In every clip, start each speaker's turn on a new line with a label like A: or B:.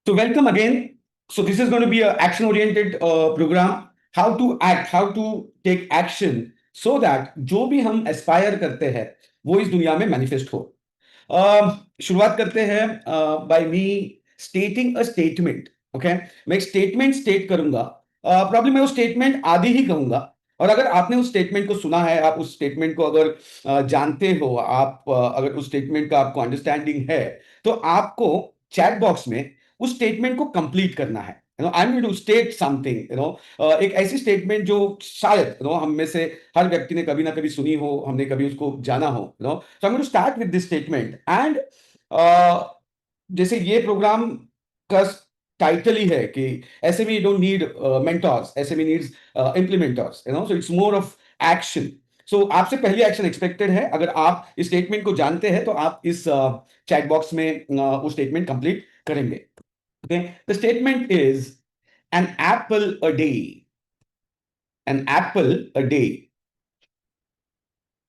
A: So welcome again. So this is going to be an action-oriented program. How to act, how to take action, so that जो भी हम aspire करते हैं वो इस दुनिया में manifest हो. शुरुआत करते हैं by me stating a statement. Okay, मैं एक statement state करूंगा. Probably मैं उस statement आदि ही कहूंगा. और अगर आपने उस स्टेटमेंट को सुना है, आप उस स्टेटमेंट को अगर जानते हो, आप अगर उस स्टेटमेंट का आपको अंडरस्टैंडिंग है, तो आपको चैट बॉक्स में उस स्टेटमेंट को कंप्लीट करना है. I am going to state something, एक ऐसी स्टेटमेंट जो शायद हम में से हर व्यक्ति ने कभी ना कभी सुनी हो, हमने कभी उसको जाना हो. So I am going to start with this statement. And जैसे ये प्रोग्राम का टाइटल ही है कि SME don't need mentors, SME needs implementors, so it's more of action. So आपसे पहली एक्शन एक्सपेक्टेड है. अगर आप इस स्टेटमेंट को जानते हैं तो आप इस चैट बॉक्स में वो स्टेटमेंट कंप्लीट करेंगे. Okay, the statement is an apple a day. An apple a day.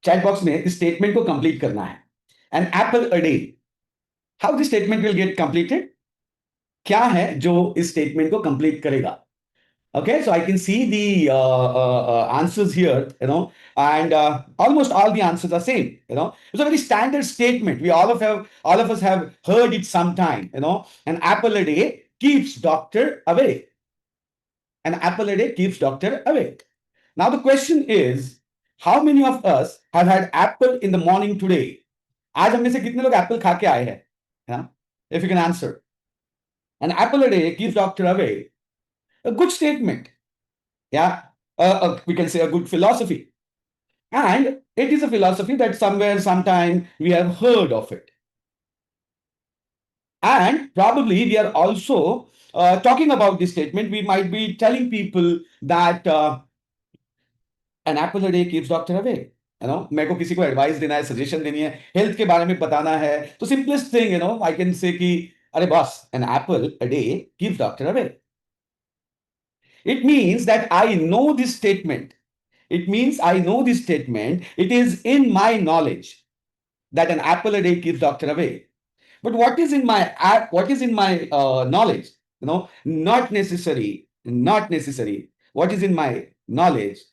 A: Chat box में इस स्टेटमेंट को कंप्लीट करना है. An apple a day. How this statement will get completed? क्या है जो इस स्टेटमेंट को कंप्लीट करेगा? Okay, so I can see the answers here, and almost all the answers are same. It's a very standard statement. All of us have heard it sometime. An apple a day keeps doctor away. An apple a day keeps doctor away. Now the question is, how many of us have had apple in the morning today? आज हम में से कितने लोग Apple खा के आए हैं? If you can answer. An apple a day keeps doctor away. A good statement. Yeah, we can say a good philosophy. And it is a philosophy that somewhere, sometime we have heard of it. And probably we are also talking about this statement. We might be telling people that an apple a day keeps doctor away. मेरे को किसी को advice देना है, suggestion देनी है, health के बारे में बताना है, तो simplest thing I can say कि अरे boss, an apple a day keeps doctor away. It means that I know this statement. It means I know this statement. It is in my knowledge that an apple a day keeps doctor away. But what is in my knowledge? Not necessary. Not necessary. What is in my knowledge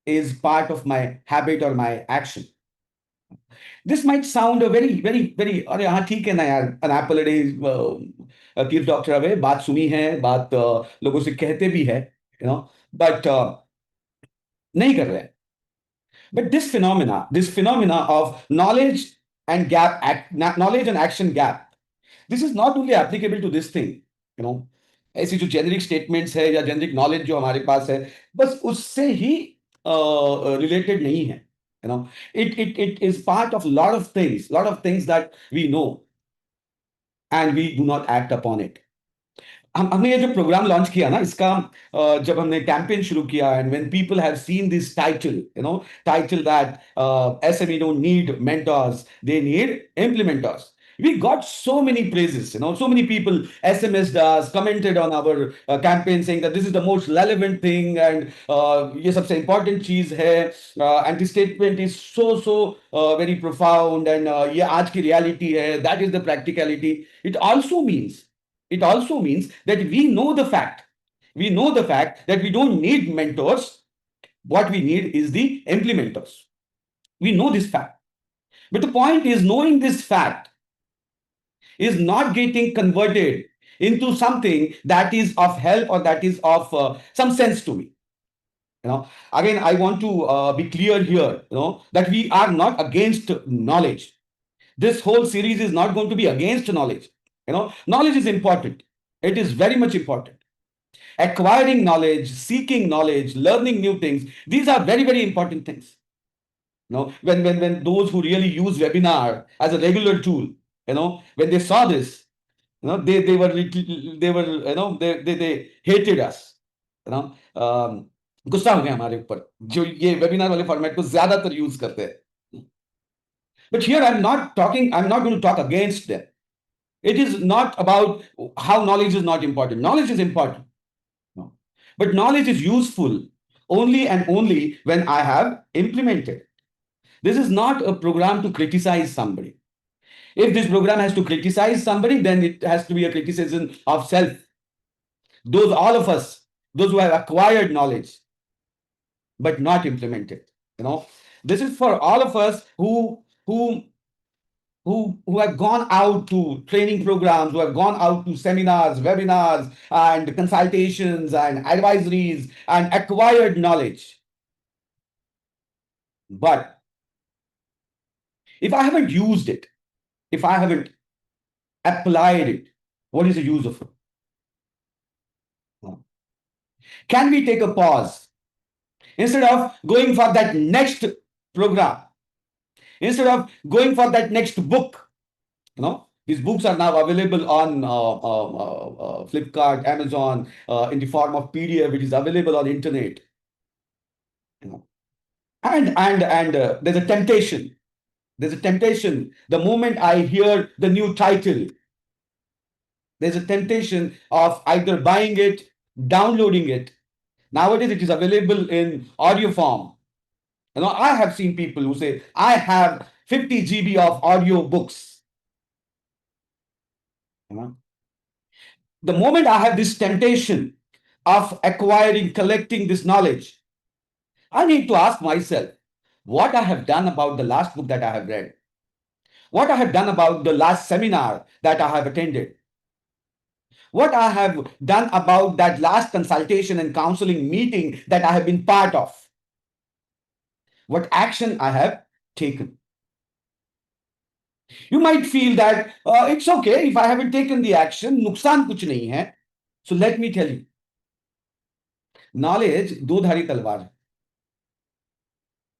A: is part of my habit or my action. This might sound a very, very, very, अरे हाँ ठीक है ना यार, an apple a day keeps doctor away. बात सुनी है, बात लोगों से कहते भी है, but नहीं कर रहे. But this phenomena of knowledge and knowledge and action gap, this is not only applicable to this thing. ऐसी जो जेनरिक स्टेटमेंट्स है या जेनरिक नॉलेज जो हमारे पास है, बस उससे ही रिलेटेड नहीं है. It is part of lot of things that we know and we do not act upon it. हमने ये जो प्रोग्राम लॉन्च किया ना, इसका जब हमने कैंपेन शुरू किया, and when people have seen this title that SME don't need mentors, they need implementors, we got so many praises. So many people SMS'd us, commented on our campaign saying that this is the most relevant thing and ये सबसे important चीज है, and the statement is so very profound, and ये आज की reality है, that is the practicality. It also means that we know the fact that we don't need mentors. What we need is the implementers. We know this fact. But the point is, knowing this fact is not getting converted into something that is of help or that is of some sense to me. Again, I want to be clear here, that we are not against knowledge. This whole series is not going to be against knowledge. Knowledge is important. It is very much important. Acquiring knowledge, seeking knowledge, learning new things, these are very, very important things. When those who really use webinar as a regular tool, when they saw this, they hated us. गुस्सा हो गया हमारे ऊपर जो ये webinar वाले format को ज्यादातर यूज करते हैं. But here I'm not going to talk against them. It is not about how knowledge is not important. Knowledge is important. No. But knowledge is useful only and only when I have implemented. This is not a program to criticize somebody. If this program has to criticize somebody, then it has to be a criticism of self. Those, all of us, those who have acquired knowledge but not implemented. You know, this is for all of us who have gone out to training programs, who have gone out to seminars, webinars, and consultations and advisories and acquired knowledge. But if I haven't used it, if I haven't applied it, what is the use of it? Can we take a pause? Instead of going for that next program, instead of going for that next book, these books are now available on Flipkart, Amazon, in the form of PDF. It is available on internet. You know, and there's a temptation. There's a temptation. The moment I hear the new title, there's a temptation of either buying it, downloading it. Nowadays, it is available in audio form. I have seen people who say, I have 50 GB of audio books. The moment I have this temptation of acquiring, collecting this knowledge, I need to ask myself what I have done about the last book that I have read, what I have done about the last seminar that I have attended, what I have done about that last consultation and counseling meeting that I have been part of, what action I have taken. You might feel that it's okay if I haven't taken the action, नुकसान कुछ नहीं है. So let me tell you, knowledge दो-धारी तलवार है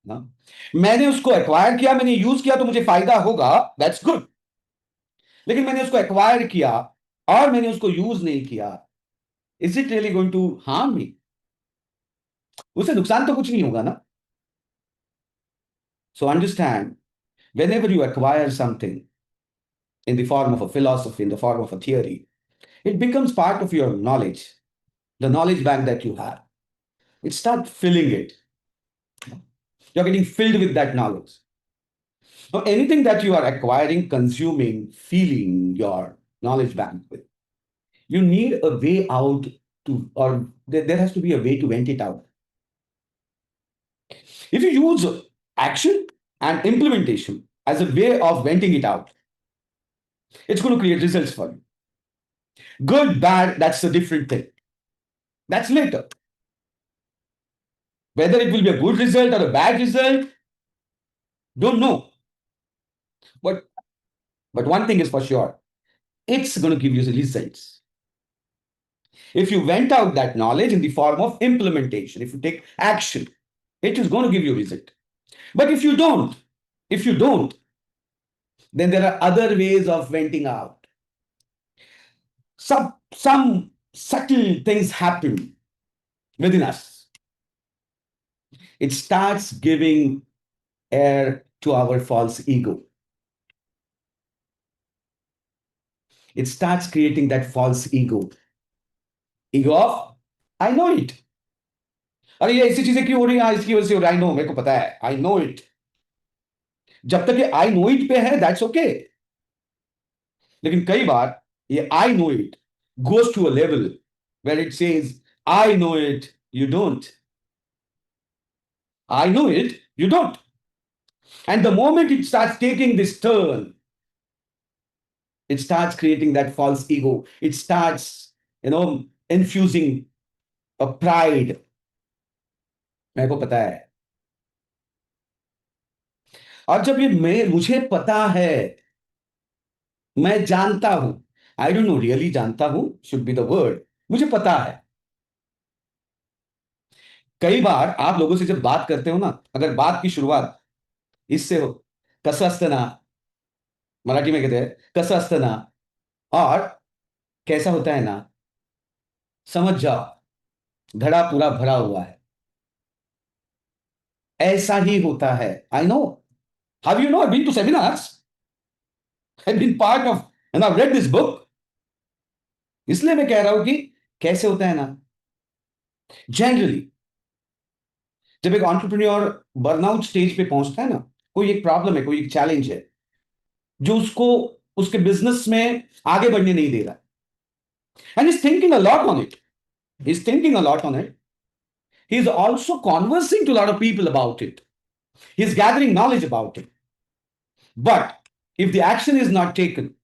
A: ना. मैंने उसको acquire किया, मैंने यूज किया तो मुझे फायदा होगा, दैट्स गुड. लेकिन मैंने उसको एक्वायर किया और मैंने उसको यूज नहीं किया, is it really going to harm me? उससे नुकसान तो कुछ नहीं होगा ना. So understand, whenever you acquire something in the form of a philosophy, in the form of a theory, it becomes part of your knowledge, the knowledge bank that you have. It starts filling it. You're getting filled with that knowledge. Now, anything that you are acquiring, consuming, feeling your knowledge bank with, you need a way out to, or there has to be a way to vent it out. If you use action and implementation as a way of venting it out, it's going to create results for you. Good, bad, that's a different thing. That's later. Whether it will be a good result or a bad result, don't know. But one thing is for sure, it's going to give you the results. If you vent out that knowledge in the form of implementation, if you take action, it is going to give you a result. But if you don't, then there are other ways of venting out. Some subtle things happen within us. It starts giving air to our false ego. It starts creating that false ego. Ego of, I know it. अरे ये ऐसी चीजें क्यों हो रही हैं, इसकी वजह से हो रही है, आई नो, मेरे को पता है, आई नो इट. जब तक ये आई नो इट पे है, दैट्स ओके. लेकिन कई बार ये I know it goes to a level where it says, I know it, you don't. I know it, you don't. And the moment it starts taking this turn, it starts creating that false ego. It starts, infusing a pride. मेरे को पता है. और जब ये मुझे पता है, मैं जानता हूं, आई डोंट नो, रियली जानता हूं शुड बी द वर्ड, मुझे पता है. कई बार आप लोगों से जब बात करते हो ना, अगर बात की शुरुआत इससे हो, कसं असतं ना, मराठी में कहते हैं कसं असतं ना, और कैसा होता है ना, समझ जाओ घड़ा पूरा भरा हुआ है. ऐसा ही होता है. I know. How you know? I been to seminars, I been part of, and I read this book. इसलिए मैं कह रहा हूं कि कैसे होता है ना. जनरली जब एक एंटरप्रेन्योर बर्नआउट स्टेज पे पहुंचता है ना, कोई एक प्रॉब्लम है, कोई एक चैलेंज है, जो उसको उसके बिजनेस में आगे बढ़ने नहीं दे रहा. And he's thinking a lot on it. He's thinking a lot on it. He's also conversing to a lot of people about it. He's gathering knowledge about it. But if the action is not taken,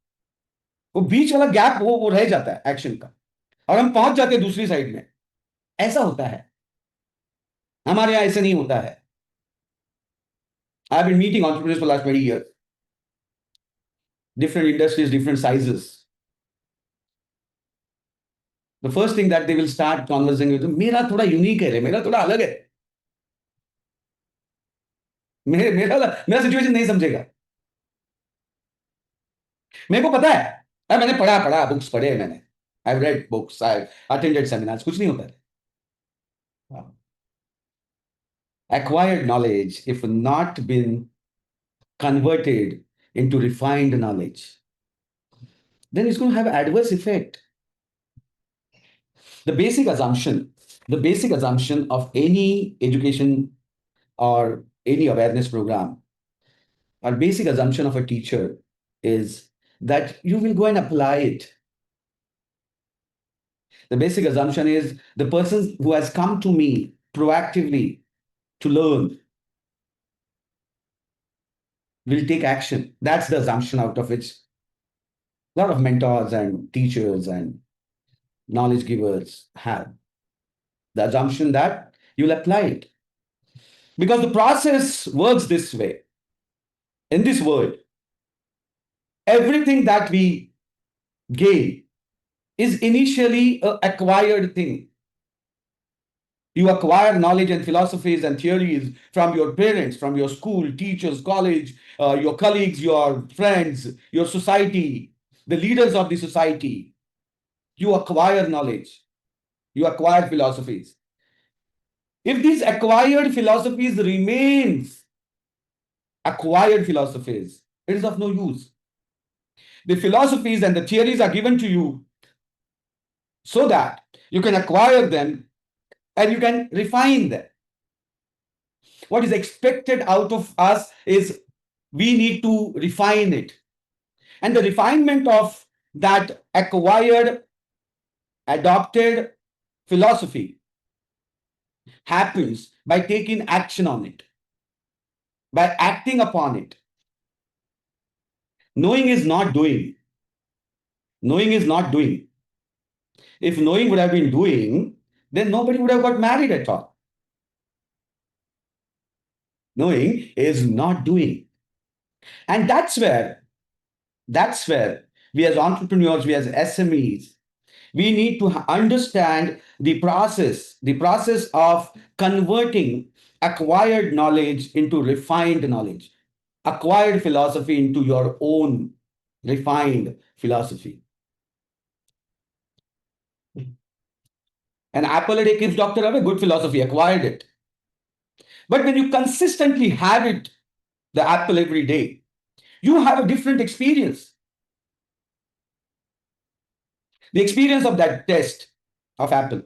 A: वो बीच वाला gap वो रह जाता है action का, और हम पहुंच जाते हैं दूसरी साइड में. ऐसा होता है. हमारे यहां ऐसा नहीं होता है. I have been meeting entrepreneurs for last 20 years, different industries, different sizes. The first thing that they will start conversing with, मेरा थोड़ा यूनिक है रे, मेरा थोड़ा अलग है, मेरा मेरा सिचुएशन नहीं समझेगा. मेरे को पता है. मैंने पढ़ा पढ़ा बुक्स पढ़े मैंने. I read books, I attended seminars. कुछ नहीं होता है. Acquired knowledge, if not been converted into refined knowledge, then it's going to have adverse effect. The basic assumption, the basic assumption of any education or any awareness program, or basic assumption of a teacher is that you will go and apply it. The basic assumption is the person who has come to me proactively to learn will take action. That's the assumption out of which a lot of mentors and teachers and knowledge givers have. The assumption that you'll apply it. Because the process works this way. In this world, everything that we gain is initially an acquired thing. You acquire knowledge and philosophies and theories from your parents, from your school, teachers, college, your colleagues, your friends, your society, the leaders of the society. You acquire knowledge. You acquire philosophies. If these acquired philosophies remains acquired philosophies, it is of no use. The philosophies and the theories are given to you so that you can acquire them and you can refine them. What is expected out of us is we need to refine it. And the refinement of that acquired, adopted philosophy happens by taking action on it, by acting upon it. Knowing is not doing. Knowing is not doing. If knowing would have been doing, then nobody would have got married at all. Knowing is not doing. And that's where we as entrepreneurs, we as SMEs, we need to understand the process of converting acquired knowledge into refined knowledge, acquired philosophy into your own refined philosophy. An apple a day keeps doctor away, good philosophy, acquired it. But when you consistently have it, the apple every day, you have a different experience. The experience of that taste of apple,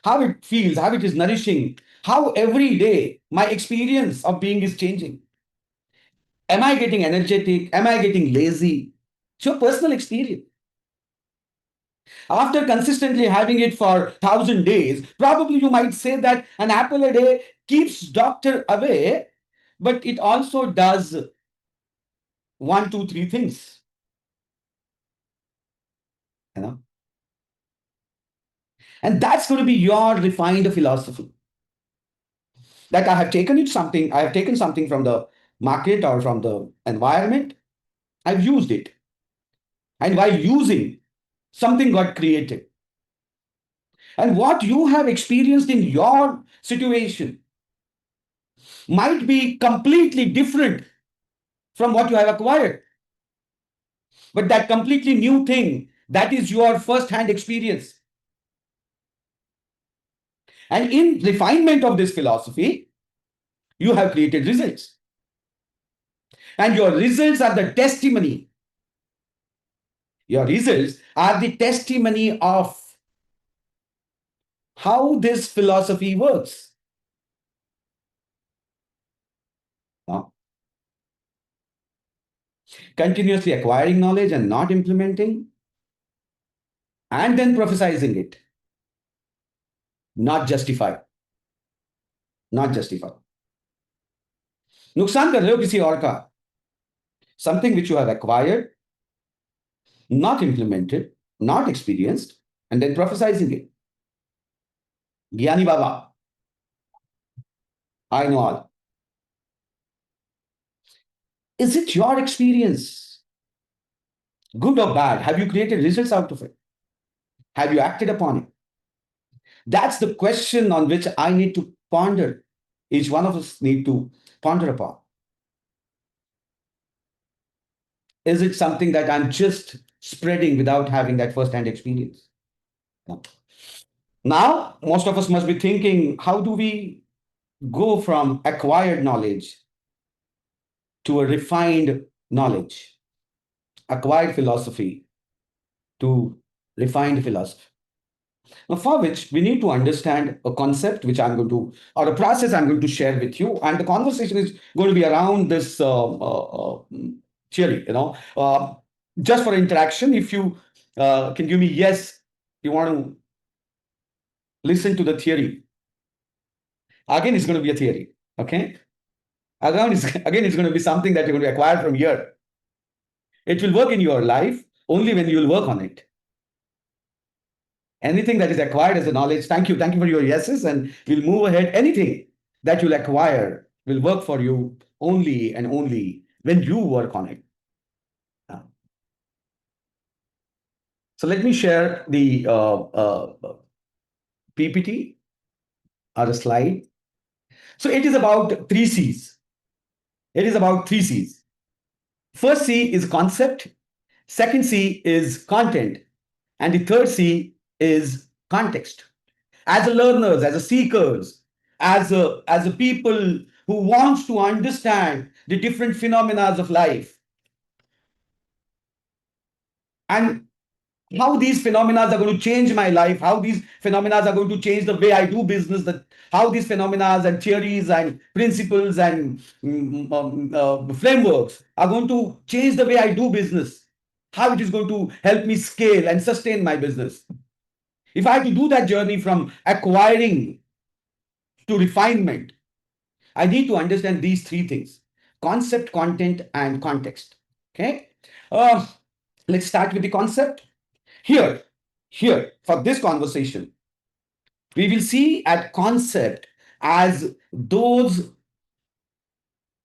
A: how it feels, how it is nourishing, how every day my experience of being is changing. Am I getting energetic? Am I getting lazy? It's your personal experience. After consistently having it for 1,000 days, probably you might say that an apple a day keeps doctor away, but it also does one, two, three things. You know? And that's going to be your refined philosophy. That I have taken something from the market or from the environment, I've used it. And while using, something got created. And what you have experienced in your situation might be completely different from what you have acquired. But that completely new thing, that is your first-hand experience. And in refinement of this philosophy, you have created results. And your results are the testimony. Your results are the testimony of how this philosophy works. Now, continuously acquiring knowledge and not implementing, and then prophesizing it, not justify, not justify. नुकसान कर रहे हो किसी और का, something which you have acquired, not implemented, not experienced, and then prophesizing it. Gyani Baba, I know all. Is it your experience? Good or bad? Have you created results out of it? Have you acted upon it? That's the question on which I need to ponder. Each one of us need to ponder upon. Is it something that I'm just spreading without having that first-hand experience? No. Now, most of us must be thinking, how do we go from acquired knowledge to a refined knowledge, acquired philosophy to refined philosophy? Now, for which we need to understand a concept which I'm going to, or a process I'm going to share with you. And the conversation is going to be around this theory, just for interaction. If you can give me yes, you want to listen to the theory. Again, it's going to be a theory. Okay. Again, it's going to be something that you're going to acquire from here. It will work in your life only when you will work on it. Anything that is acquired as a knowledge, thank you for your yeses, and we'll move ahead. Anything that you'll acquire will work for you only and only when you work on it. So let me share the PPT or a slide. So it is about 3 C's. It is about 3 C's. First C is concept. Second C is content. And the third C is context. As a learners, as a seekers, as a people who wants to understand the different phenomena of life and how these phenomena are going to change my life, how these phenomena are going to change the way I do business, how these phenomena and theories and principles and frameworks are going to change the way I do business, how it is going to help me scale and sustain my business. If I have to do that journey from acquiring to refinement, I need to understand these 3 things: concept, content, and context. Okay. Let's start with the concept. Here, for this conversation, we will see at concept as those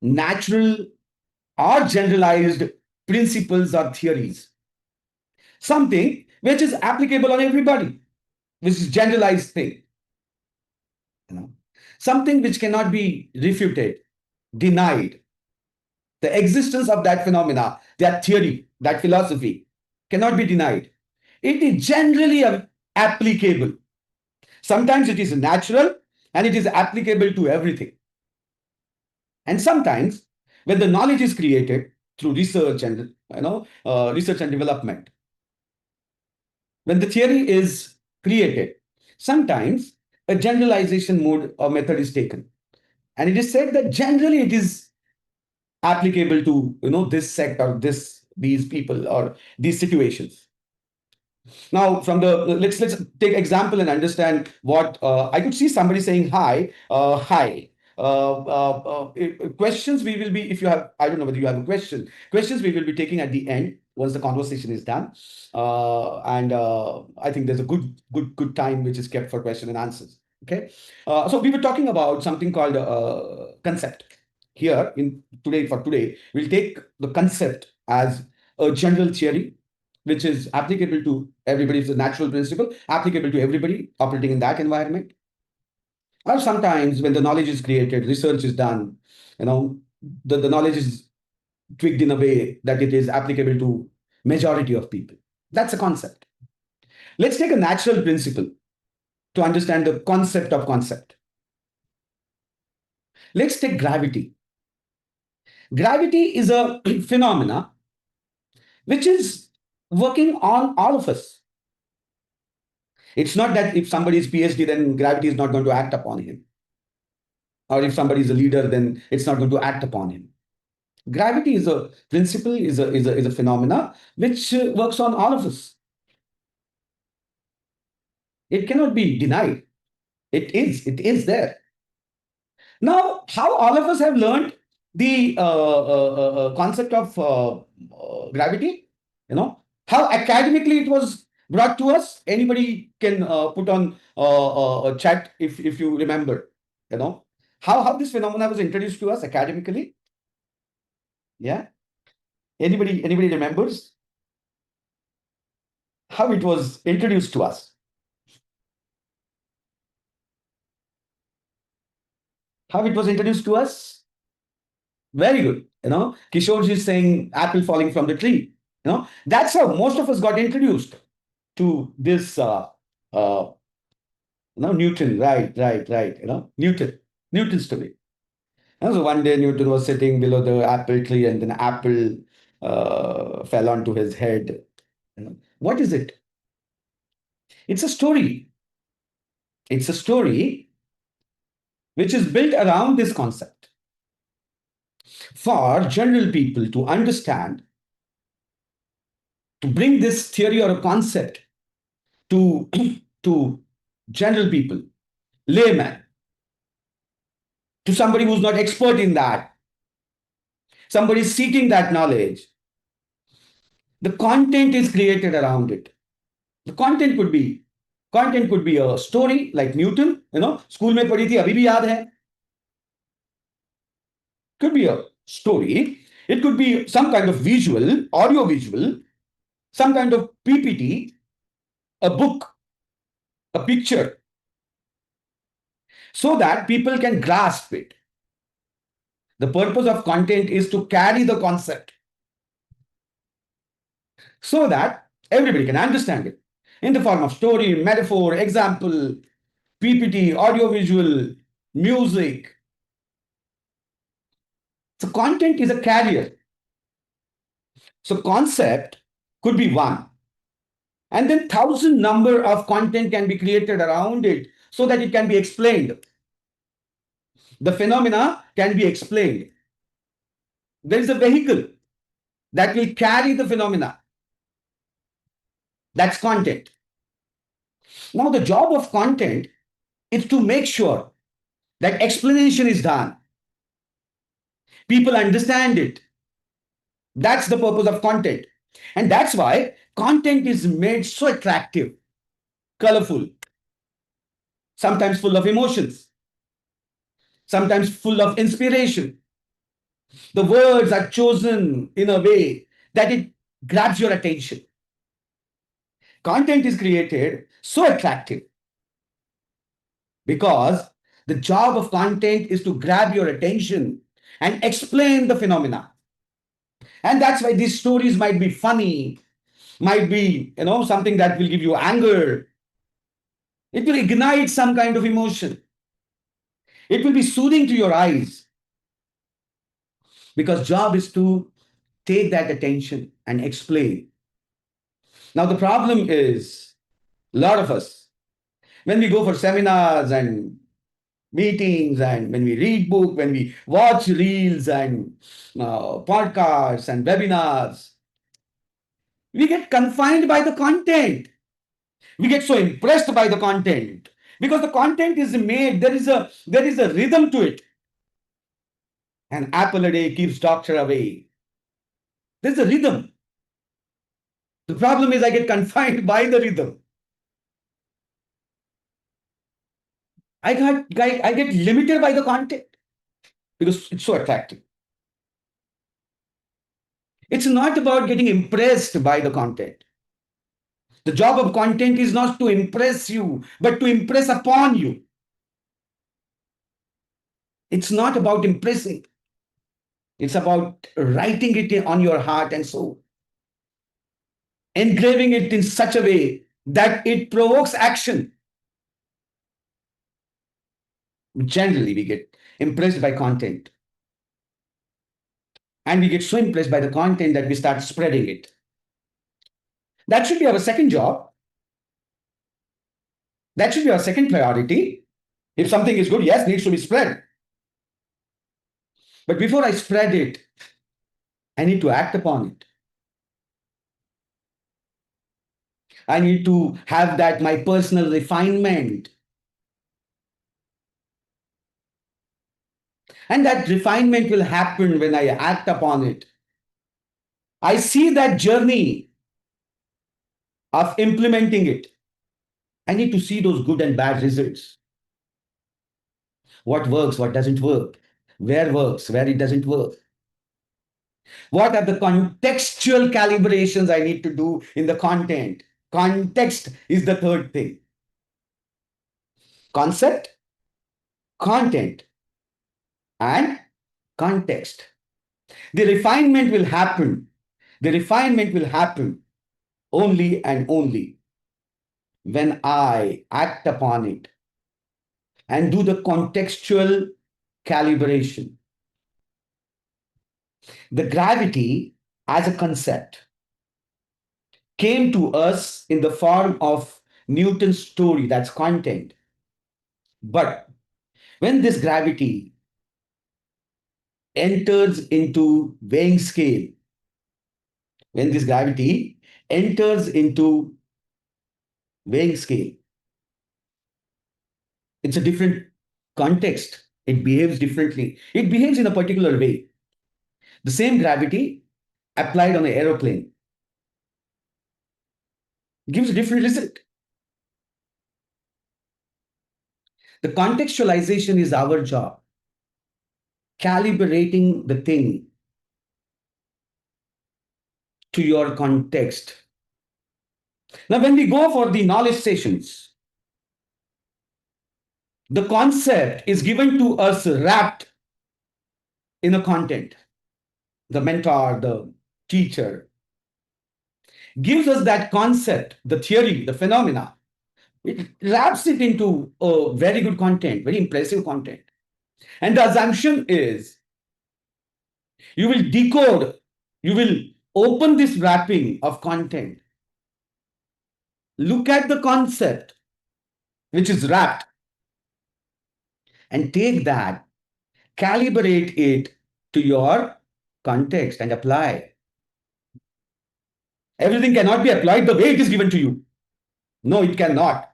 A: natural or generalized principles or theories. Something which is applicable on everybody, which is generalized thing. Something which cannot be refuted, denied. The existence of that phenomena, that theory, that philosophy cannot be denied. It is generally applicable. Sometimes it is natural and it is applicable to everything. And sometimes when the knowledge is created through research and research and development, when the theory is created, sometimes a generalization mode or method is taken. And it is said that generally it is applicable to this sect or these people or these situations. Now, from the let's take example and understand what I could see somebody saying hi. Questions we will be, if you have, I don't know whether you have a question. Questions we will be taking at the end once the conversation is done, and I think there's a good time which is kept for question and answers. Okay, so we were talking about something called concept. Here for today, we'll take the concept as a general theory which is applicable to everybody. It's a natural principle applicable to everybody operating in that environment. Or sometimes when the knowledge is created, research is done, the knowledge is tweaked in a way that it is applicable to majority of people. That's a concept. Let's take a natural principle to understand the concept of concept. Let's take gravity. Gravity is a phenomena which is working on all of us. It's not that if somebody is PhD, then gravity is not going to act upon him. Or if somebody is a leader, then it's not going to act upon him. Gravity is a principle, is a phenomena which works on all of us. It cannot be denied. It is there. Now, how all of us have learned the concept of gravity, how academically it was brought to us. Anybody can put on a chat if you remember, how this phenomena was introduced to us academically. Yeah, anybody remembers how it was introduced to us? How it was introduced to us? Very good. Kishore is saying apple falling from the tree. That's how most of us got introduced to this. Newton, right. Newton's story. So one day Newton was sitting below the apple tree, and then apple fell onto his head. What is it? It's a story. It's a story which is built around this concept for general people to understand, to bring this theory or a concept to to general people, layman, to somebody who's not expert in that, somebody seeking that knowledge. The content is created around it. The content could be a story like Newton, school में पढ़ी थी अभी भी याद है. Could be a story. It could be some kind of visual, audio visual, some kind of PPT, a book, a picture, so that people can grasp it. The purpose of content is to carry the concept so that everybody can understand it in the form of story, metaphor, example, PPT, audiovisual, music. So content is a carrier. So concept could be one. And then 1,000 number of content can be created around it so that it can be explained. The phenomena can be explained. There is a vehicle that will carry the phenomena. That's content. Now, the job of content is to make sure that explanation is done. People understand it. That's the purpose of content. And that's why content is made so attractive, colorful, sometimes full of emotions, sometimes full of inspiration. The words are chosen in a way that it grabs your attention. Content is created so attractive because the job of content is to grab your attention and explain the phenomena. And that's why these stories might be funny, might be, something that will give you anger. It will ignite some kind of emotion. It will be soothing to your eyes, because job is to take that attention and explain. Now, the problem is, a lot of us, when we go for seminars and meetings, and when we read book, when we watch reels and podcasts and webinars, we get confined by the content. We get so impressed by the content because the content is made. There is a rhythm to it. An apple a day keeps doctor away. There's a rhythm. The problem is I get confined by the rhythm. I get limited by the content because it's so attractive. It's not about getting impressed by the content. The job of content is not to impress you, but to impress upon you. It's not about impressing. It's about writing it on your heart and soul, engraving it in such a way that it provokes action. Generally, we get impressed by content. And we get so impressed by the content that we start spreading it. That should be our second job. That should be our second priority. If something is good, yes, needs to be spread. But before I spread it, I need to act upon it. I need to have that my personal refinement. And that refinement will happen when I act upon it. I see that journey of implementing it. I need to see those good and bad results. What works, what doesn't work, where works, where it doesn't work. What are the contextual calibrations I need to do in the content? Context is the third thing. Concept, content, and context. The refinement will happen. The refinement will happen only and only when I act upon it and do the contextual calibration. The gravity as a concept came to us in the form of Newton's story, that's content. But when this gravity enters into weighing scale, when this gravity enters into weighing scale, it's a different context. It behaves differently. It behaves in a particular way. The same gravity applied on an aeroplane gives a different result. The contextualization is our job, calibrating the thing to your context. Now, when we go for the knowledge sessions, the concept is given to us wrapped in a content. The mentor, the teacher gives us that concept, the theory, the phenomena. It wraps it into a very good content, very impressive content. And the assumption is you will decode, you will open this wrapping of content, look at the concept which is wrapped, and take that, calibrate it to your context and apply. Everything cannot be applied the way it is given to you. No, it cannot.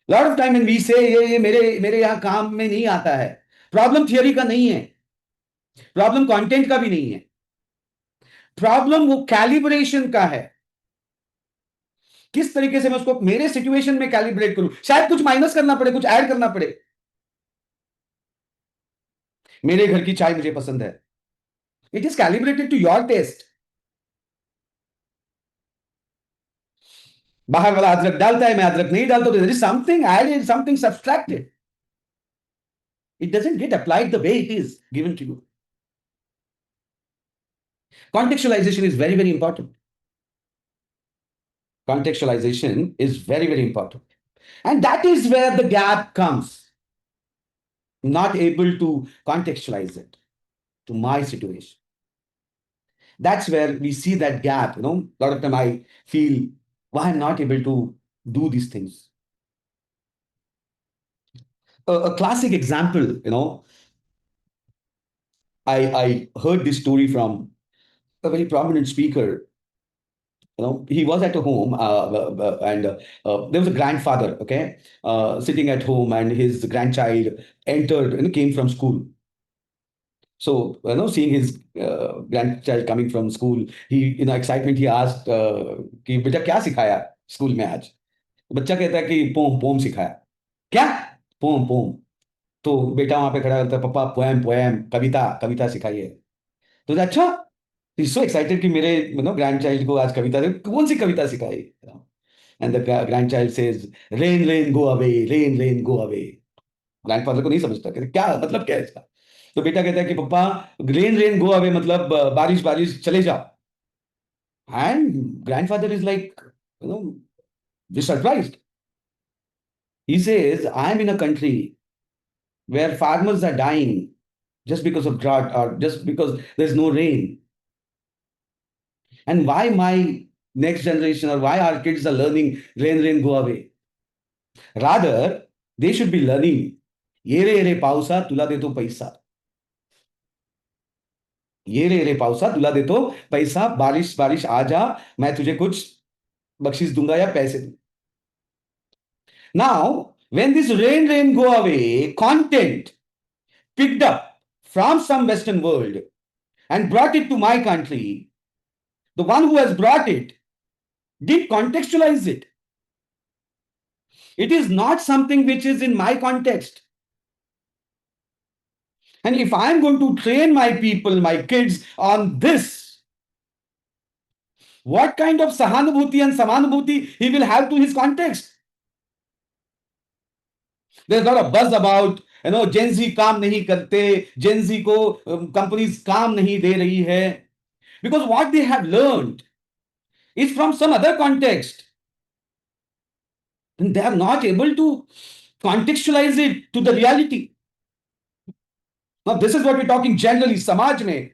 A: Lot of time when we say ये मेरे यहाँ काम में नहीं आता है, problem theory का नहीं है, प्रॉब्लम कंटेंट का भी नहीं है, प्रॉब्लम वो कैलिब्रेशन का है. किस तरीके से मैं उसको मेरे सिचुएशन में कैलिब्रेट करूं. शायद कुछ माइनस करना पड़े, कुछ ऐड करना पड़े. मेरे घर की चाय मुझे पसंद है. It is calibrated to your taste. बाहर वाला अदरक डालता है, मैं अदरक नहीं डालता, तो there is something added, something subtracted. It doesn't get applied the way it is given to you. Contextualization is very, very important. Contextualization is very, very important. And that is where the gap comes. Not able to contextualize it to my situation. That's where we see that gap. A lot of time I feel, why I'm not able to do these things. A classic example, I heard this story from a very prominent speaker. He was at a home, and there was a grandfather, okay, sitting at home, and his grandchild entered and came from school. So, seeing his grandchild coming from school, he, excitement, he asked, कि बेटा क्या सिखाया school में आज? बच्चा कहता है कि पोम पोम सिखाया. क्या? Pom pom. तो बेटा वहां पे खड़ा होता है, पापा पोएम पोएम, कविता कविता सिखाइए. तो अच्छा, सो एक्साइटेड कि मेरे ग्रैंड चाइल्ड को आज कविता, कौन सी कविता सिखाई. And the grand child says, rain rain go away, rain rain go away. Grandfather को नहीं समझता, कहते क्या मतलब, क्या है इसका. तो बेटा कहता है कि पापा, रेन रेन गो अवे मतलब बारिश बारिश चले जाओ. And grandfather is like, surprised. He says, I am in a country where farmers are dying just because of drought or just because there's no rain. And why my next generation or why our kids are learning rain, rain, go away? Rather, they should be learning, येरे येरे पावसा तुला देतो पैसा. ये रे रे पाउसा तुला देतो पैसा, बारिश बारिश आ जा, मैं तुझे कुछ बख्शीश दूंगा या पैसे दूंगा. Now, when this rain go away, content picked up from some Western world and brought it to my country, the one who has brought it did contextualize it. It is not something which is in my context. And if I am going to train my people, my kids on this, what kind of sahanubhuti and samanubhuti he will have to his context? There's a lot of buzz about, Gen Z काम नहीं करते, Gen Z को companies काम नहीं दे रही है. Because what they have learned is from some other context. And they are not able to contextualize it to the reality. Now, this is what we're talking generally, Samaj mein.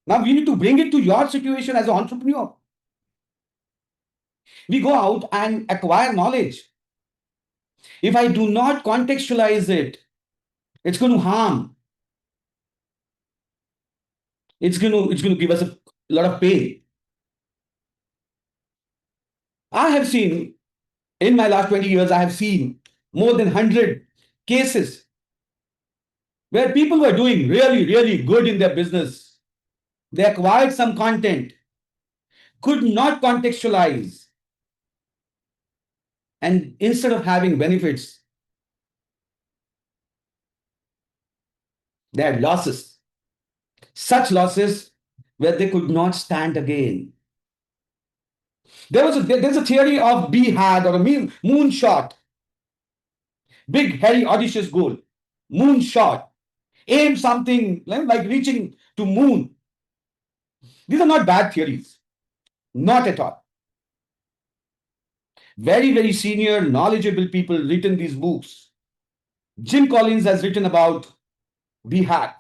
A: Now, we need to bring it to your situation as an entrepreneur. We go out and acquire knowledge. If I do not contextualize it, it's going to harm. It's going to give us a lot of pain. I have seen, in my last 20 years, I have seen more than 100 cases where people were doing really, really good in their business. They acquired some content, could not contextualize, and instead of having benefits, they had losses. Such losses where they could not stand again. There's a theory of BHAG or a moonshot. Big, hairy, audacious goal. Moonshot. Aim something like reaching to moon. These are not bad theories. Not at all. Very, very senior, knowledgeable people written these books. Jim Collins has written about BHAG.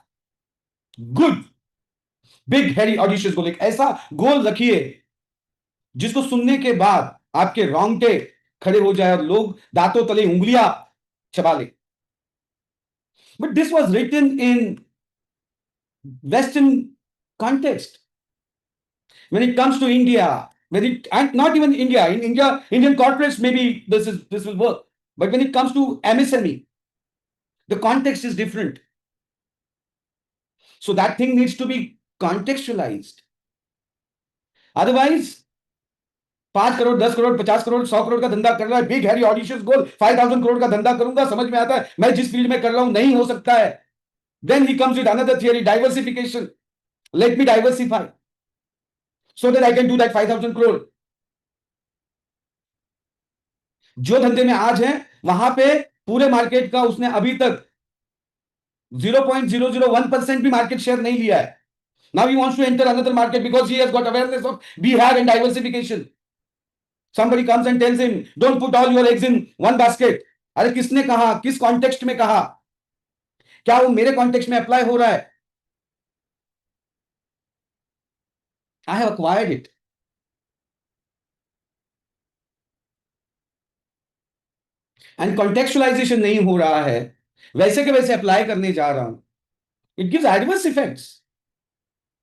A: Good. Big, hairy, audacious goal. एक ऐसा गोल रखिए जिसको सुनने के बाद आपके रोंगटे खड़े हो जाए और लोग दांतों तले उंगलियां चबा ले. But this was written in Western context. When it comes to India, and not even India, in India, Indian corporates, maybe this will work. But when it comes to MSME, the context is different. So that thing needs to be contextualized. Otherwise, 5 crore 10 crore 50 crore 100 crore का धंधा कर रहा है, big Harry audacious गोल 5000 करोड़ का धंधा करूंगा, समझ में आता है मैं जिस फील्ड में कर रहा हूं नहीं हो सकता है. Then he comes with another theory, diversification. Let me diversify so that I can do that 5000 crore. जो धंधे में आज है वहां पे पूरे मार्केट का उसने अभी तक 0.001% भी मार्केट शेयर नहीं लिया है. Now he wants to enter another market because he has got awareness of BHAG and diversification. Somebody comes and tells him, don't put all your eggs in one basket. अरे किसने कहा, किस context में कहा, क्या वो मेरे कॉन्टेक्स्ट में अप्लाई हो रहा है? I have acquired it. And contextualization नहीं हो रहा है, वैसे के वैसे अप्लाई करने जा रहा हूं. It gives adverse effects.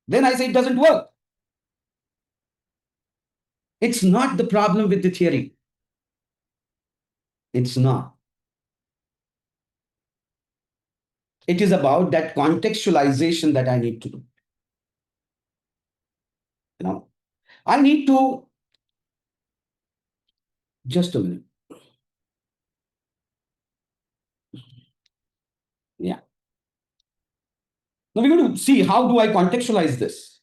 A: Then I say it doesn't work. It's not the problem with the theory. It's not. It is about that contextualization that I need to do. I need to, just a minute. Yeah. Now we're going to see how do I contextualize this?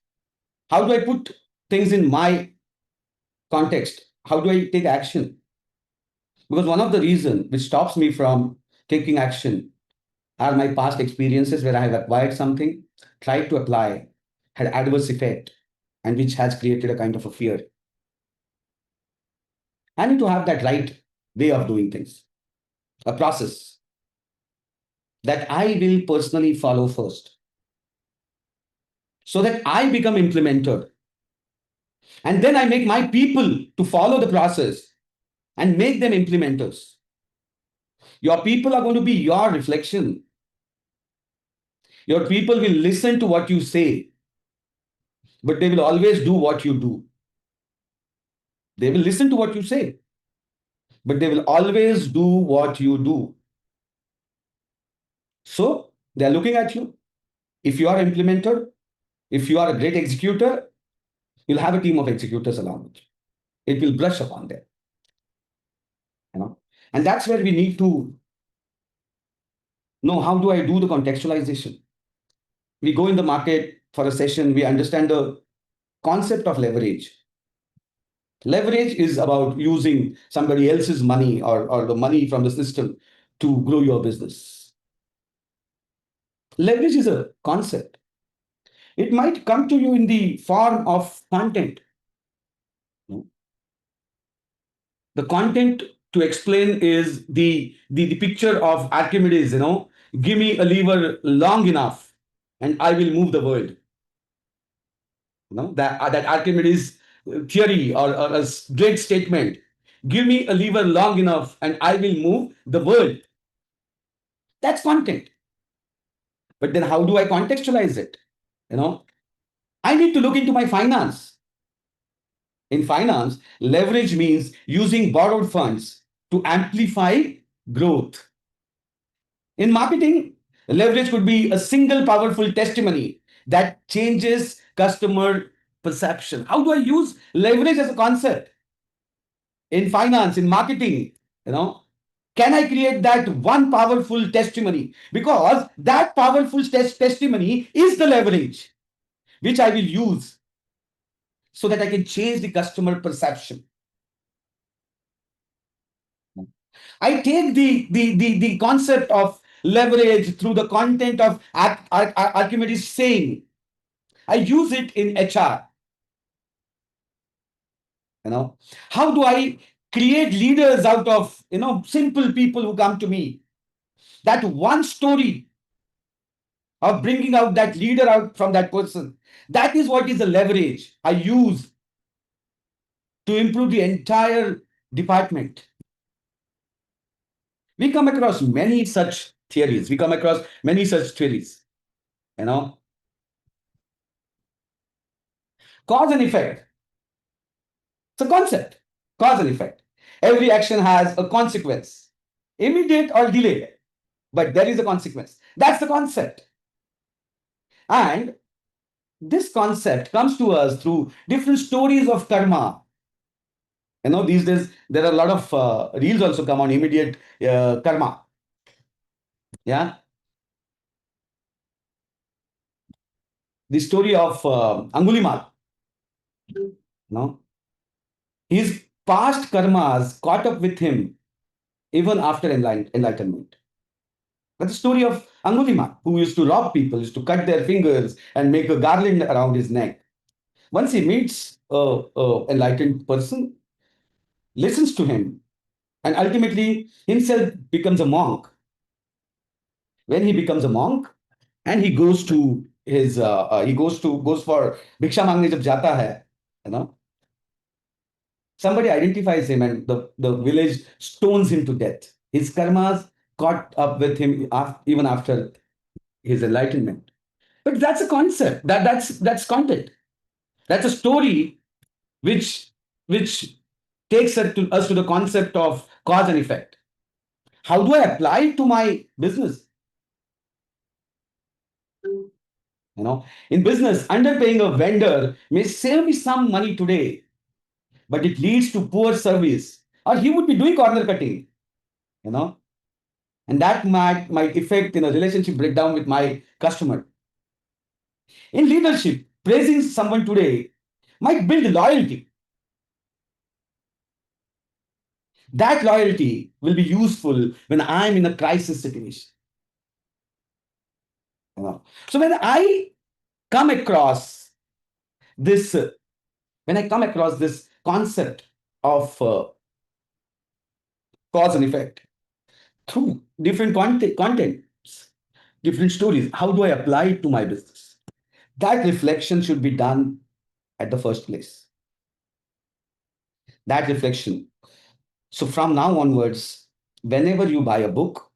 A: How do I put things in my context? How do I take action? Because one of the reasons which stops me from taking action are my past experiences where I have acquired something, tried to apply, had adverse effect, and which has created a kind of a fear. I need to have that right way of doing things, a process that I will personally follow first, so that I become implementer. And then I make my people to follow the process and make them implementers. Your people are going to be your reflection. Your people will listen to what you say. but they will always do what you do. They will listen to what you say, but they will always do what you do. So they are looking at you. If you are an implementer, if you are a great executor, you'll have a team of executors along with you. It will brush upon them, you know. And that's where we need to know, how do I do the contextualization? We go in the market for a session, we understand the concept of leverage. Leverage is about using somebody else's money, or the money from the system, to grow your business. Leverage is a concept. It might come to you in the form of content. The content to explain is the picture of Archimedes, give me a lever long enough and I will move the world. That Archimedes theory, or a great statement, give me a lever long enough and I will move the world. That's content. But then how do I contextualize it? I need to look into my finance. In finance, leverage means using borrowed funds to amplify growth. In marketing, leverage could be a single powerful testimony that changes customer perception. How do I use leverage as a concept? In finance, in marketing, can I create that one powerful testimony? Because that powerful testimony is the leverage which I will use so that I can change the customer perception. I take the concept of leverage through the content of Archimedes saying. I use it in HR. How do I create leaders out of simple people who come to me? That one story of bringing out that leader out from that person, that is what is the leverage I use to improve the entire department. We come across many such theories. Cause and effect. It's a concept. Cause and effect. Every action has a consequence, immediate or delayed, but there is a consequence. That's the concept. And this concept comes to us through different stories of karma. These days, there are a lot of reels also come on immediate karma. Yeah. The story of Angulimal. His past karmas caught up with him even after enlightenment. That's the story of Angulimal, who used to rob people, used to cut their fingers and make a garland around his neck. Once he meets a enlightened person, listens to him, and ultimately himself becomes a monk. When he becomes a monk, and he goes to his goes for bhiksha mangne jab jata hai, somebody identifies him and the village stones him to death. His karmas caught up with him even after his enlightenment. But that's a concept. That's content. That's a story which takes us to the concept of cause and effect. How do I apply it to my business? In business, underpaying a vendor may save me some money today, but it leads to poor service, or he would be doing corner cutting, and that might affect a relationship breakdown with my customer. In leadership, praising someone today might build loyalty. That loyalty will be useful when I'm in a crisis situation. So when I come across this concept of cause and effect through different contents, different stories, how do I apply it to my business? That reflection should be done at the first place. That reflection. So from now onwards, whenever you buy a book,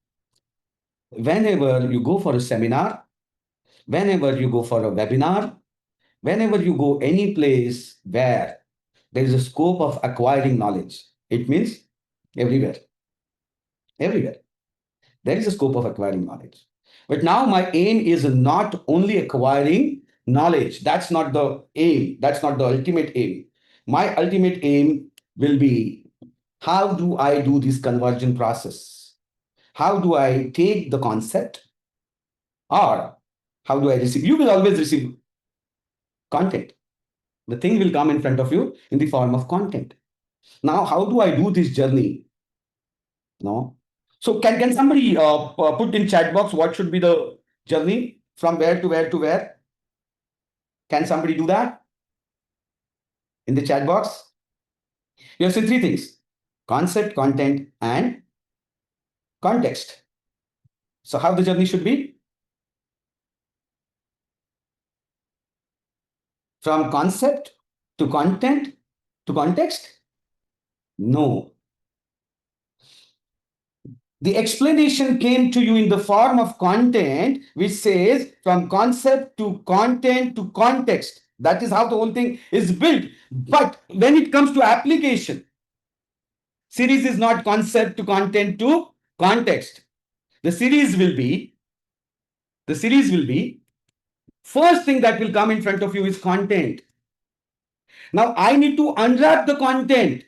A: whenever you go for a seminar, whenever you go for a webinar, Whenever you go any place where there is a scope of acquiring knowledge, it means everywhere, everywhere. There is a scope of acquiring knowledge. But now my aim is not only acquiring knowledge. That's not the aim. That's not the ultimate aim. My ultimate aim will be, how do I do this conversion process? How do I take the concept, or how do I receive? You will always receive content. The thing will come in front of you in the form of content. Now, how do I do this journey? No. So can somebody put in chat box what should be the journey from where to where to where? Can somebody do that in the chat box? You have seen three things: concept, content, and context. So how the journey should be? From concept to content to context? No. The explanation came to you in the form of content, which says from concept to content to context. That is how the whole thing is built. But when it comes to application, series is not concept to content to context. The series will be, first thing that will come in front of you is content. Now I need to unwrap the content.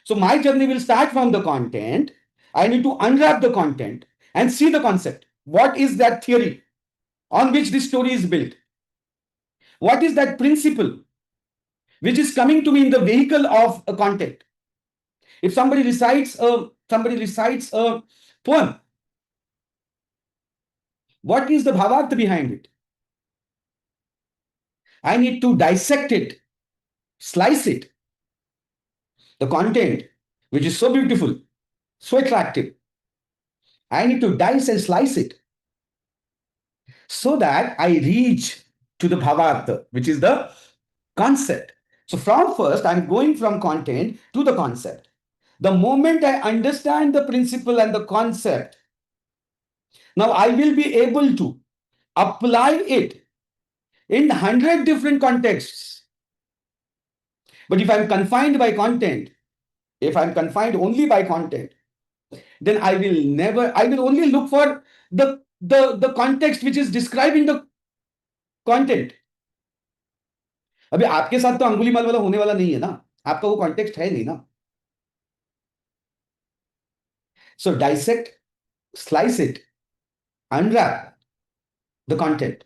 A: So my journey will start from the content. I need to unwrap the content and see the concept. What is that theory on which this story is built? What is that principle which is coming to me in the vehicle of a content? If somebody recites a poem, what is the bhavartha behind it? I need to dissect it, slice it. The content, which is so beautiful, so attractive, I need to dice and slice it so that I reach to the bhavartha, which is the concept. So from first, I'm going from content to the concept. The moment I understand the principle and the concept, now I will be able to apply it in 100 different contexts. But if I'm confined by content, if I'm confined only by content, then I will only look for the context which is describing the content. अभी आपके साथ तो अंगुली माल वाला होने वाला नहीं है ना, आपका वो कॉन्टेक्स्ट है नहीं ना. So dissect, slice it, unwrap the content.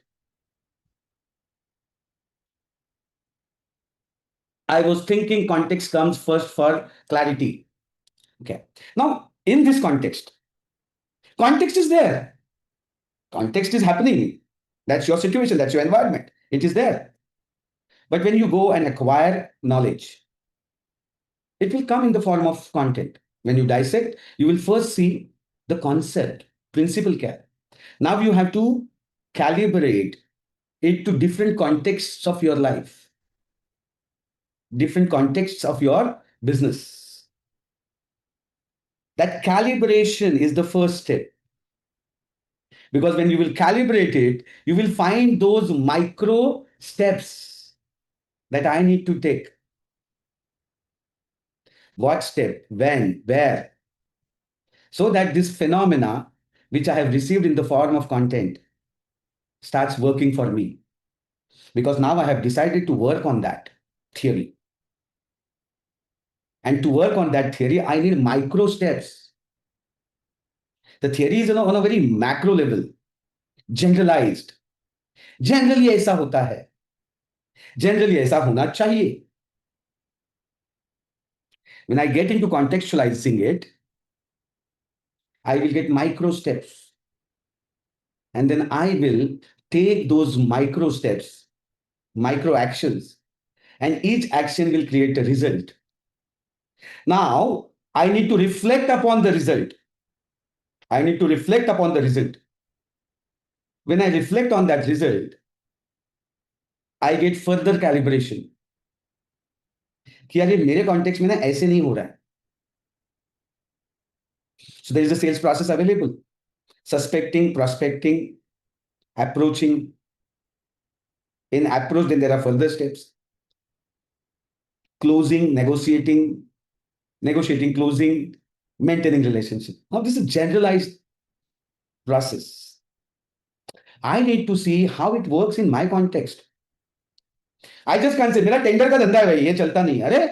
A: I was thinking context comes first for clarity. Okay. Now, in this context is there. Context is happening. That's your situation. That's your environment. It is there. But when you go and acquire knowledge, it will come in the form of content. When you dissect, you will first see the concept, principle care. Now you have to calibrate it to different contexts of your life, different contexts of your business. That calibration is the first step. Because when you will calibrate it, you will find those micro steps that I need to take. What step, when, where, so that this phenomena, which I have received in the form of content, starts working for me. Because now I have decided to work on that theory. And to work on that theory, I need micro steps. The theory is on a very macro level, generalized. Generally ऐसा होता है. Generally ऐसा होना चाहिए. When I get into contextualizing it, I will get micro steps. And then I will take those micro steps, micro actions, and each action will create a result. Now, I need to reflect upon the result. I need to reflect upon the result. When I reflect on that result, I get further calibration. कि यार ये मेरे context में ना ऐसे नहीं हो रहा है. So there is a sales process available. Suspecting, prospecting, approaching, In approach, then there are further steps. Closing, negotiating, closing, maintaining relationship. Now, this is generalized process. I need to see how it works in my context. I just can't say, मेरा tender का धंधा है भाई, ये चलता नहीं। अरे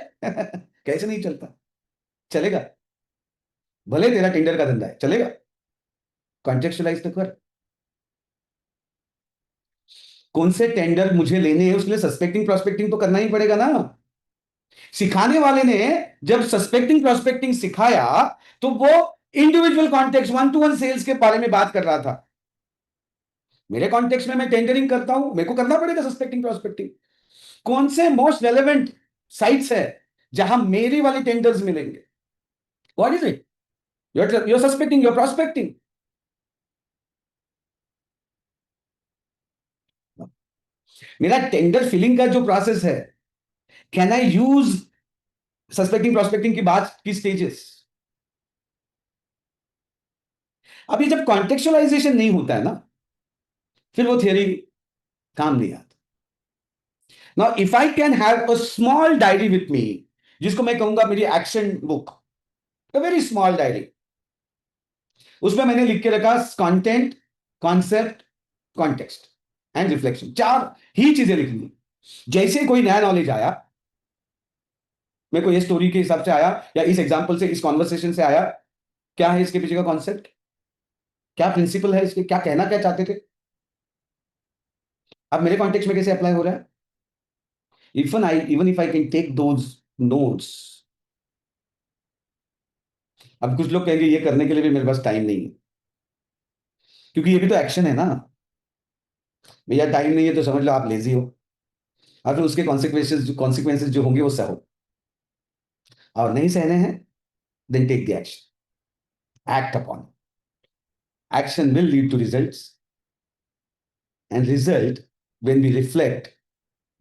A: कैसे नहीं चलता? चलेगा। भले तेरा टेंडर का धंधा है, चलेगा। कॉन्टेक्चुअलाइज तो कर। कौन से टेंडर मुझे लेने हैं, उसके लिए सस्पेक्टिंग प्रोस्पेक्टिंग तो करना ही पड़ेगा ना। सिखाने वाले ने जब सस्पेक्टिंग प्रोस्पेक्टिंग सिखाया तो वो individual context, one to one sales के बारे में बात कर रहा था। मेरे कॉन्टेक्स्ट में मैं टेंडरिंग करता हूं, मेरे को करना पड़ेगा सस्पेक्टिंग प्रोस्पेक्टिंग। कौन से मोस्ट रेलेवेंट साइट्स है जहां मेरे वाले टेंडर्स मिलेंगे? What is it? you're suspecting, you're prospecting. मेरा टेंडर फिलिंग का जो प्रोसेस है, can I use suspecting prospecting की बात की स्टेजेस? अभी जब कॉन्टेक्चुअलाइजेशन नहीं होता है ना, फिर वो थियरी काम नहीं आता। Now if I can have a small diary with me, जिसको मैं कहूंगा मेरी action book, a very small diary, उसमें मैंने लिख के रखा content, concept, context and reflection, चार ही चीजें लिखनी। जैसे कोई नया नॉलेज आया, मेरे को ये स्टोरी के हिसाब से आया या इस एग्जांपल से, इस कॉन्वर्सेशन से आया, क्या है इसके पीछे का कॉन्सेप्ट, क्या प्रिंसिपल है इसके, क्या कहना क्या चाहते थे, अब मेरे कॉन्टेक्स्ट में कैसे अप्लाई हो रहा है। Even if I can take those notes. अब कुछ लोग कहेंगे ये करने के लिए भी मेरे पास टाइम नहीं है, क्योंकि ये भी तो एक्शन है ना। भैया टाइम नहीं है तो समझ लो आप लेजी हो, और फिर उसके कॉन्सिक्वेंसेज जो होंगे वो सहो, और नहीं सहने हैं, then take the action, act upon. Action will lead to results, and result, when we reflect,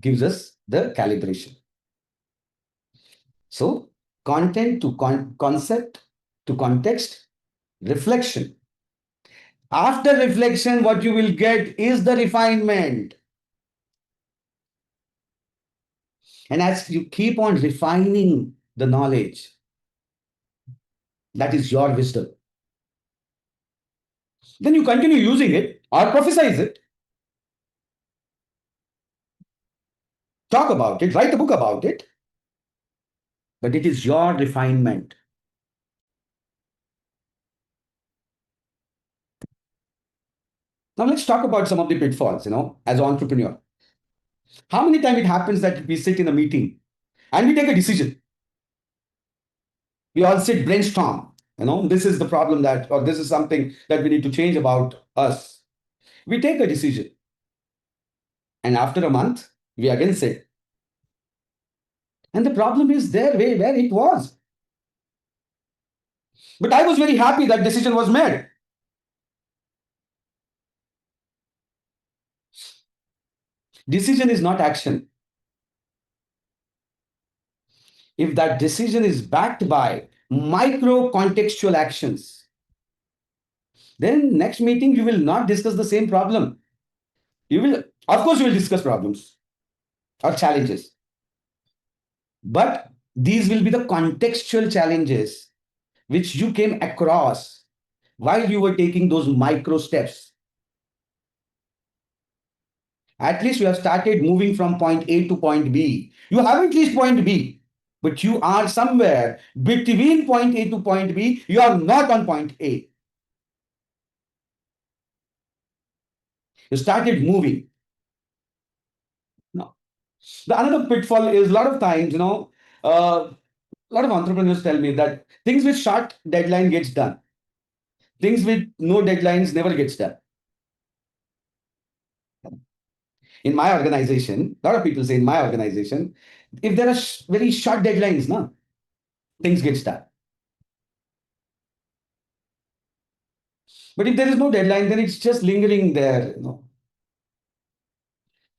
A: gives us the calibration. So content to concept to context, reflection. After reflection, what you will get is the refinement. And as you keep on refining the knowledge, that is your wisdom, then you continue using it or prophesize it. Talk about it, write a book about it, but it is your refinement. Now let's talk about some of the pitfalls, as an entrepreneur. How many times it happens that we sit in a meeting and we take a decision? We all sit, brainstorm, this is the problem that, or this is something that we need to change about us. We take a decision. And after a month, we again sit. And the problem is there where it was. But I was very happy that decision was made. Decision is not action. If that decision is backed by micro contextual actions, then next meeting you will not discuss the same problem. You will, of course, you will discuss problems or challenges, but these will be the contextual challenges which you came across while you were taking those micro steps. At least you have started moving from point A to point B. You haven't reached point B, but you are somewhere between point A to point B. You are not on point A. You started moving. Now, the another pitfall is a lot of times, a lot of entrepreneurs tell me that things with short deadline gets done. Things with no deadlines never gets done. In my organization, a lot of people say in my organization, if there are very short deadlines, things get done. But if there is no deadline, then it's just lingering there.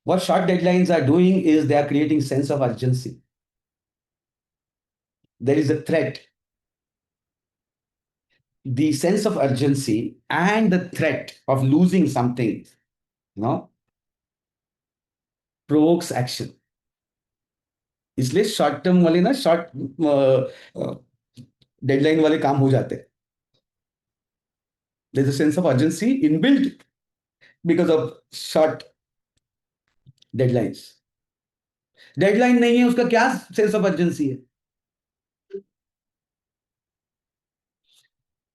A: What short deadlines are doing is they are creating sense of urgency. There is a threat. The sense of urgency and the threat of losing something, provokes action. इसलिए short term वाले ना short deadline वाले काम हो जाते हैं। There is a sense of urgency inbuilt because of short deadlines. Deadline नहीं है उसका क्या सेंस ऑफ अर्जेंसी है?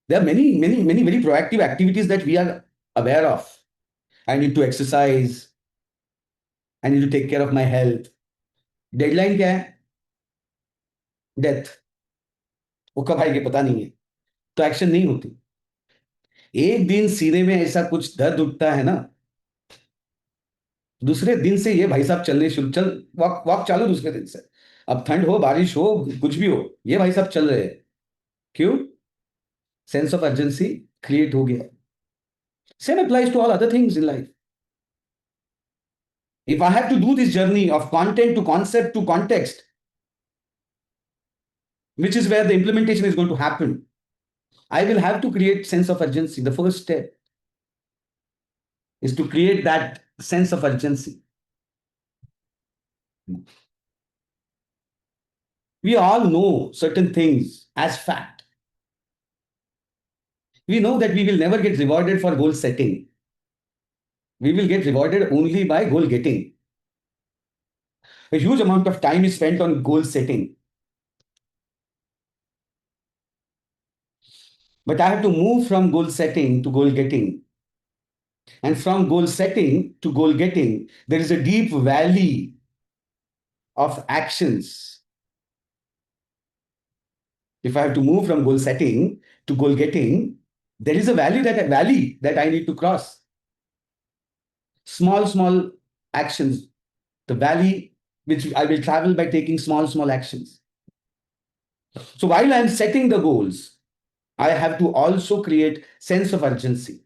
A: There are many very proactive activities that we are aware of. I need to exercise. I need to take care of my health. Deadline क्या है? Death. वो कब आएगी पता नहीं है, तो एक्शन नहीं होती। एक दिन सीने में ऐसा कुछ दर्द उठता है ना, दूसरे दिन से ये भाई साहब चलने शुरू, चल वॉक वॉक चालू दूसरे दिन से। अब ठंड हो, बारिश हो, कुछ भी हो, ये भाई साहब चल रहे हैं। क्यों? सेंस ऑफ अर्जेंसी क्रिएट हो गया। Same applies to all other things in life. If I have to do this journey of content to concept to context, which is where the implementation is going to happen, I will have to create sense of urgency. The first step is to create that sense of urgency. We all know certain things as fact. We know that we will never get rewarded for goal setting. We will get rewarded only by goal getting. A huge amount of time is spent on goal setting. But I have to move from goal setting to goal getting. And from goal setting to goal getting, there is a deep valley of actions. If I have to move from goal setting to goal getting, there is a valley that I need to cross. Small actions. The valley which I will travel by taking small actions. So while I'm setting the goals, I have to also create sense of urgency.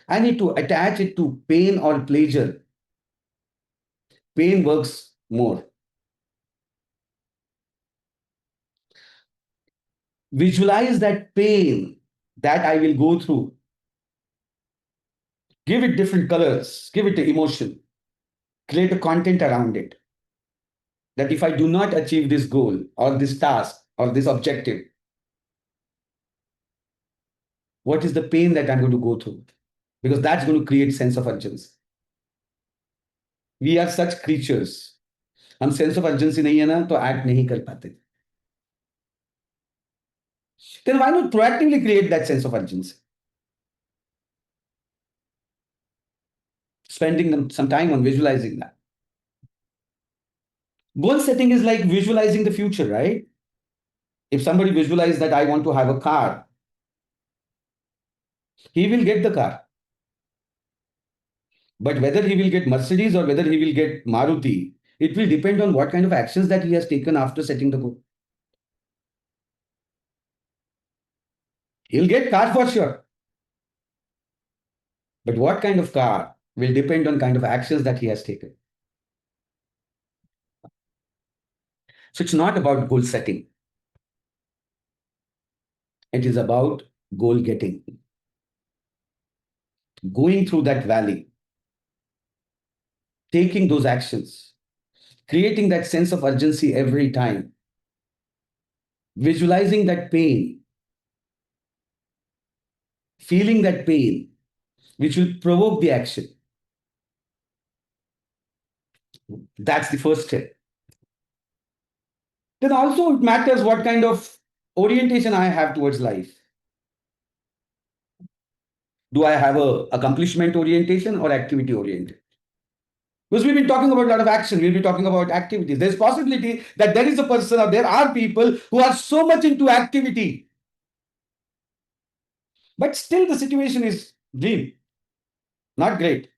A: I need to attach it to pain or pleasure. Pain works more. Visualize that pain that I will go through. Give it different colors, give it emotion, create a content around it. That if I do not achieve this goal or this task or this objective, what is the pain that I'm going to go through? Because that's going to create sense of urgency. We are such creatures. हम sense of urgency नहीं है ना तो act नहीं कर पाते. Then why not proactively create that sense of urgency? Spending some time on visualizing that. Goal setting is like visualizing the future, right? If somebody visualizes that I want to have a car, he will get the car. But whether he will get Mercedes or whether he will get Maruti, it will depend on what kind of actions that he has taken after setting the goal. He'll get car for sure. But what kind of car will depend on kind of actions that he has taken. So it's not about goal setting. It is about goal getting. Going through that valley, taking those actions, creating that sense of urgency every time, visualizing that pain, feeling that pain, which will provoke the action. That's the first step. Then also it matters what kind of orientation I have towards life. Do I have a accomplishment orientation or activity oriented? Because we've been talking about a lot of action, we'll be talking about activities. There's possibility that there is a person or there are people who are so much into activity, but still the situation is dream, not great.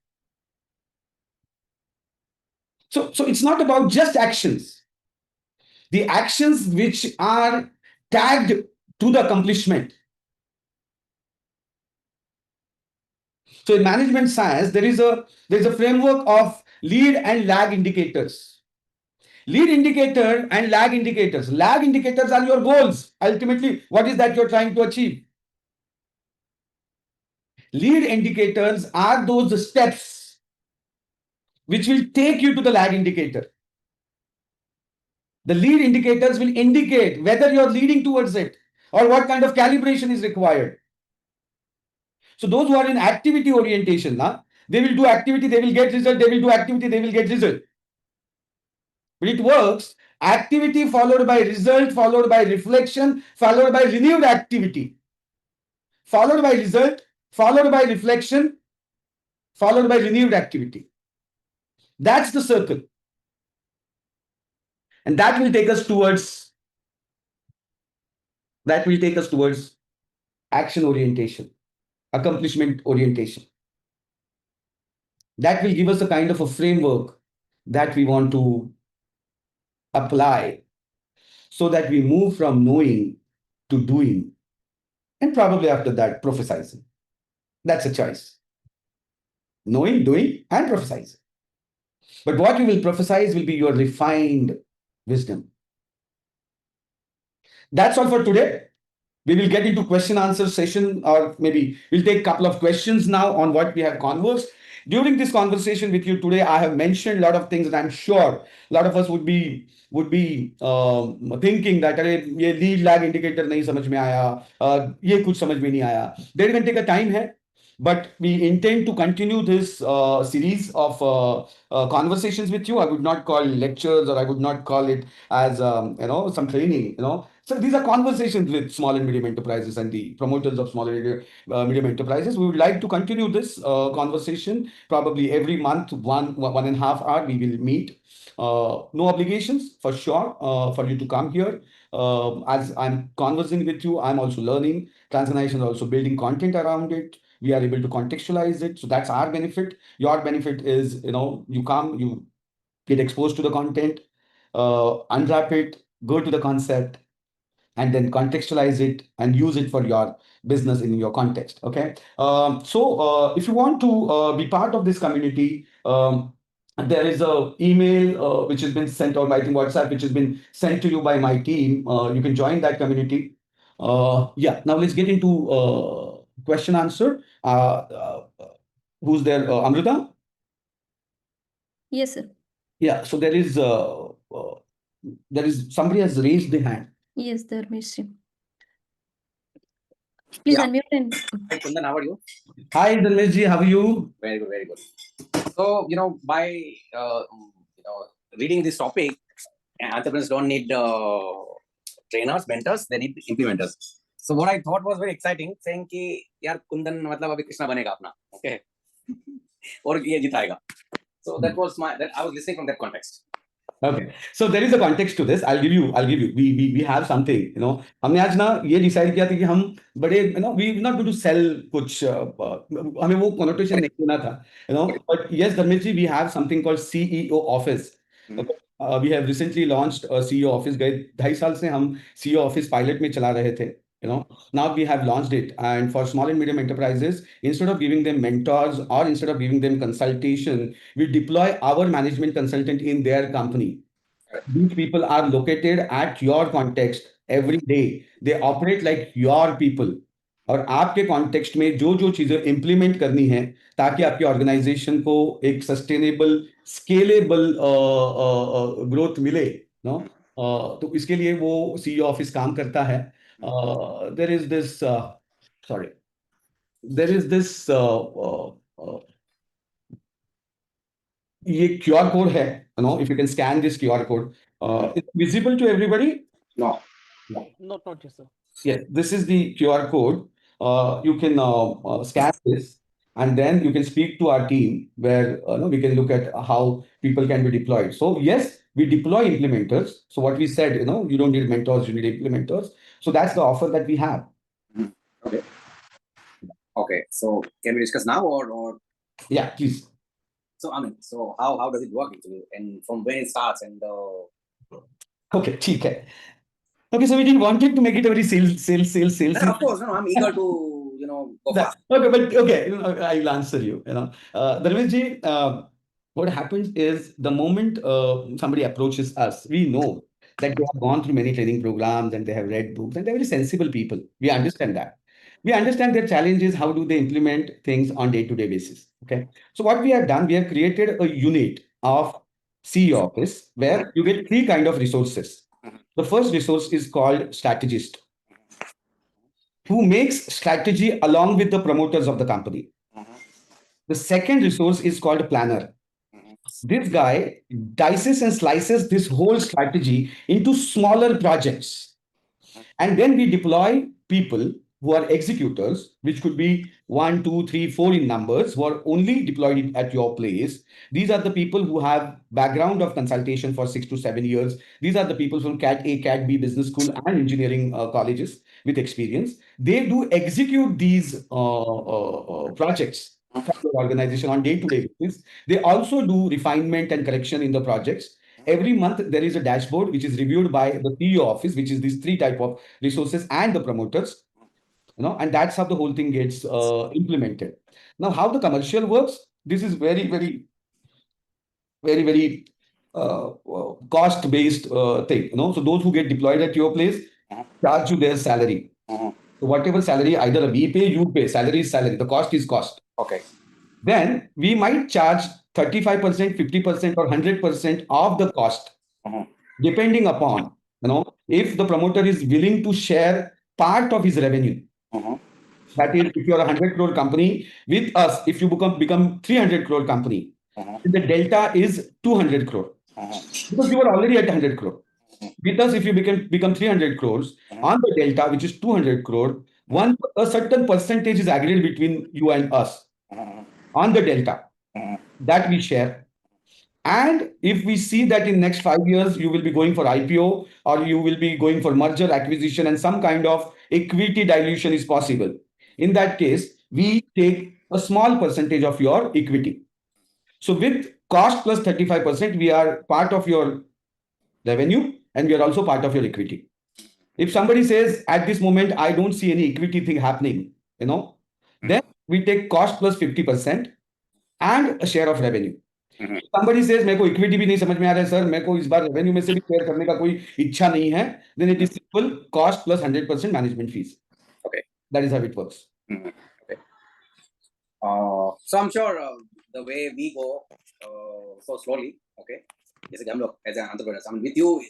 A: So it's not about just actions. The actions which are tagged to the accomplishment. So in management science, there's a framework of lead and lag indicators. Lead indicator and lag indicators. Lag indicators are your goals. Ultimately, what is that you're trying to achieve? Lead indicators are those steps which will take you to the lag indicator. The lead indicators will indicate whether you're leading towards it or what kind of calibration is required. So those who are in activity orientation, they will do activity, they will get result, they will do activity, they will get result. But it works activity followed by result, followed by reflection, followed by renewed activity, followed by result, followed by reflection, followed by renewed activity. That's the circle. And that will take us towards action orientation, accomplishment orientation. That will give us a kind of a framework that we want to apply so that we move from knowing to doing, and probably after that, prophesizing. That's a choice. Knowing, doing, and prophesizing. But what you will prophesize will be your refined wisdom. That's all for today. We will get into question answer session, or maybe we'll take a couple of questions now on what we have conversed. During this conversation with you today, I have mentioned a lot of things, and I'm sure a lot of us would be thinking that अरे ये lead lag indicator नहीं समझ में आया, ये कुछ समझ में नहीं आया. 1.5 घंटे का time है, but we intend to continue this series of conversations with you. I would not call lectures, or I would not call it as some training. So these are conversations with small and medium enterprises and the promoters of small and medium enterprises. We would like to continue this conversation probably every month, 1.5 hour. We will meet. No obligations for sure for you to come here. As I'm conversing with you, I'm also learning. TransGanization is also building content around it. We are able to contextualize it. So that's our benefit. Your benefit is, you come, you get exposed to the content, unwrap it, go to the concept, and then contextualize it and use it for your business in your context. Okay. So if you want to be part of this community, there is a email which has been sent, or I think WhatsApp, which has been sent to you by my team. You can join that community. Yeah. Now let's get into question answer. Who's there? Amrita?
B: Yes, sir.
A: Yeah. So there is somebody has raised the hand.
B: Yes, Dharmesh. Please unmute and.
C: Hi, Kundan, how are you?
A: Hi, Dharmesh ji, how are you?
C: Very good, very good. So, by reading this topic, entrepreneurs don't need trainers, mentors, they need implementers. So what I thought was very exciting, saying कि यार कुंदन मतलब अभी कृष्णा बनेगा अपना, okay, और ये जिताएगा. So that I was listening from that context.
A: Okay, so there is a context to this. I'll give you. We have something. हमने आज ना ये decide किया था कि हम बड़े we're not going to sell कुछ हमें वो connotation नहीं देना था. But yes, Dharmesh ji, we have something called CEO office. Okay. We have recently launched a CEO office. गए 2.5 साल से हम CEO office pilot में चला रहे थे. Now we have launched it, and for small and medium enterprises, instead of giving them mentors or instead of giving them consultation, we deploy our management consultant in their company. These people are located at your context every day. They operate like your people. और आपके context में जो जो चीजें implement करनी है ताकि आपकी ऑर्गेनाइजेशन को एक सस्टेनेबल स्केलेबल ग्रोथ मिले, तो इसके लिए वो सीईओ ऑफिस काम करता है. There is this sorry there is this ये क्यूआर कोड है, if you can scan this QR code, it's visible to everybody.
C: No.
D: Not yes, sir.
A: Yes, this is the QR code. You can scan this, and then you can speak to our team where we can look at how people can be deployed. So yes, we deploy implementers. So what we said, you don't need mentors, you need implementors. So that's the offer that we have.
C: Okay. Okay. So can we discuss now or?
A: Yeah, please.
C: So so how does it work actually, and from when it starts and?
A: Okay, ठीक है. Okay, so we didn't want it to make it a very sales.
C: No, of course, no, I'm eager to go fast.
A: Okay, but okay, I'll answer you. Dharmesh ji, what happens is the moment somebody approaches us, we know that they have gone through many training programs and they have read books and they're very sensible people. We understand that. We understand their challenge is how do they implement things on day-to-day basis. Okay. So what we have done, we have created a unit of CEO office where you get three kind of resources. The first resource is called strategist, who makes strategy along with the promoters of the company. The second resource is called planner. This guy dices and slices this whole strategy into smaller projects. And then we deploy people who are executors, which could be 1, 2, 3, 4 in numbers, who are only deployed at your place. These are the people who have background of consultation for 6 to 7 years. These are the people from CAT A, CAT B business school and engineering colleges with experience. They do execute these projects for your organization on day-to-day basis. They also do refinement and correction in the projects. Every month there is a dashboard which is reviewed by the CEO office, which is these three type of resources and the promoters, and that's how the whole thing gets implemented. Now, how the commercial works, this is very cost based thing. So those who get deployed at your place charge you their salary. So whatever salary, either we pay, you pay. Salary is salary. The cost is cost.
C: Okay.
A: Then we might charge 35%, 50%, or 100% of the cost, depending upon, if the promoter is willing to share part of his revenue. That is, if you're a 100 crore company with us, if you become 300 crore company, the delta is 200 crore because you were already at 100 crore. With us, if you become 300 crores on the delta, which is 200 crore, a certain percentage is agreed between you and us on the delta that we share. And if we see that in next 5 years, you will be going for IPO or you will be going for merger acquisition and some kind of equity dilution is possible. In that case, we take a small percentage of your equity. So with cost plus 35%, we are part of your revenue and we are also part of your equity. If somebody says at this moment, I don't see any equity thing happening, then we take cost plus 50% and a share of revenue. Somebody says मेरे को equity भी नहीं समझ में आ रहा है sir, मेरे को इस बार रेवेन्यू में से भी शेयर करने का कोई इच्छा नहीं है, then it is simple cost plus 100% management fees.
C: Okay.
A: That is how it works.
C: Okay. So I'm sure the way we go so slowly, okay, जैसे कि हम लोग as an entrepreneur, I mean, with you,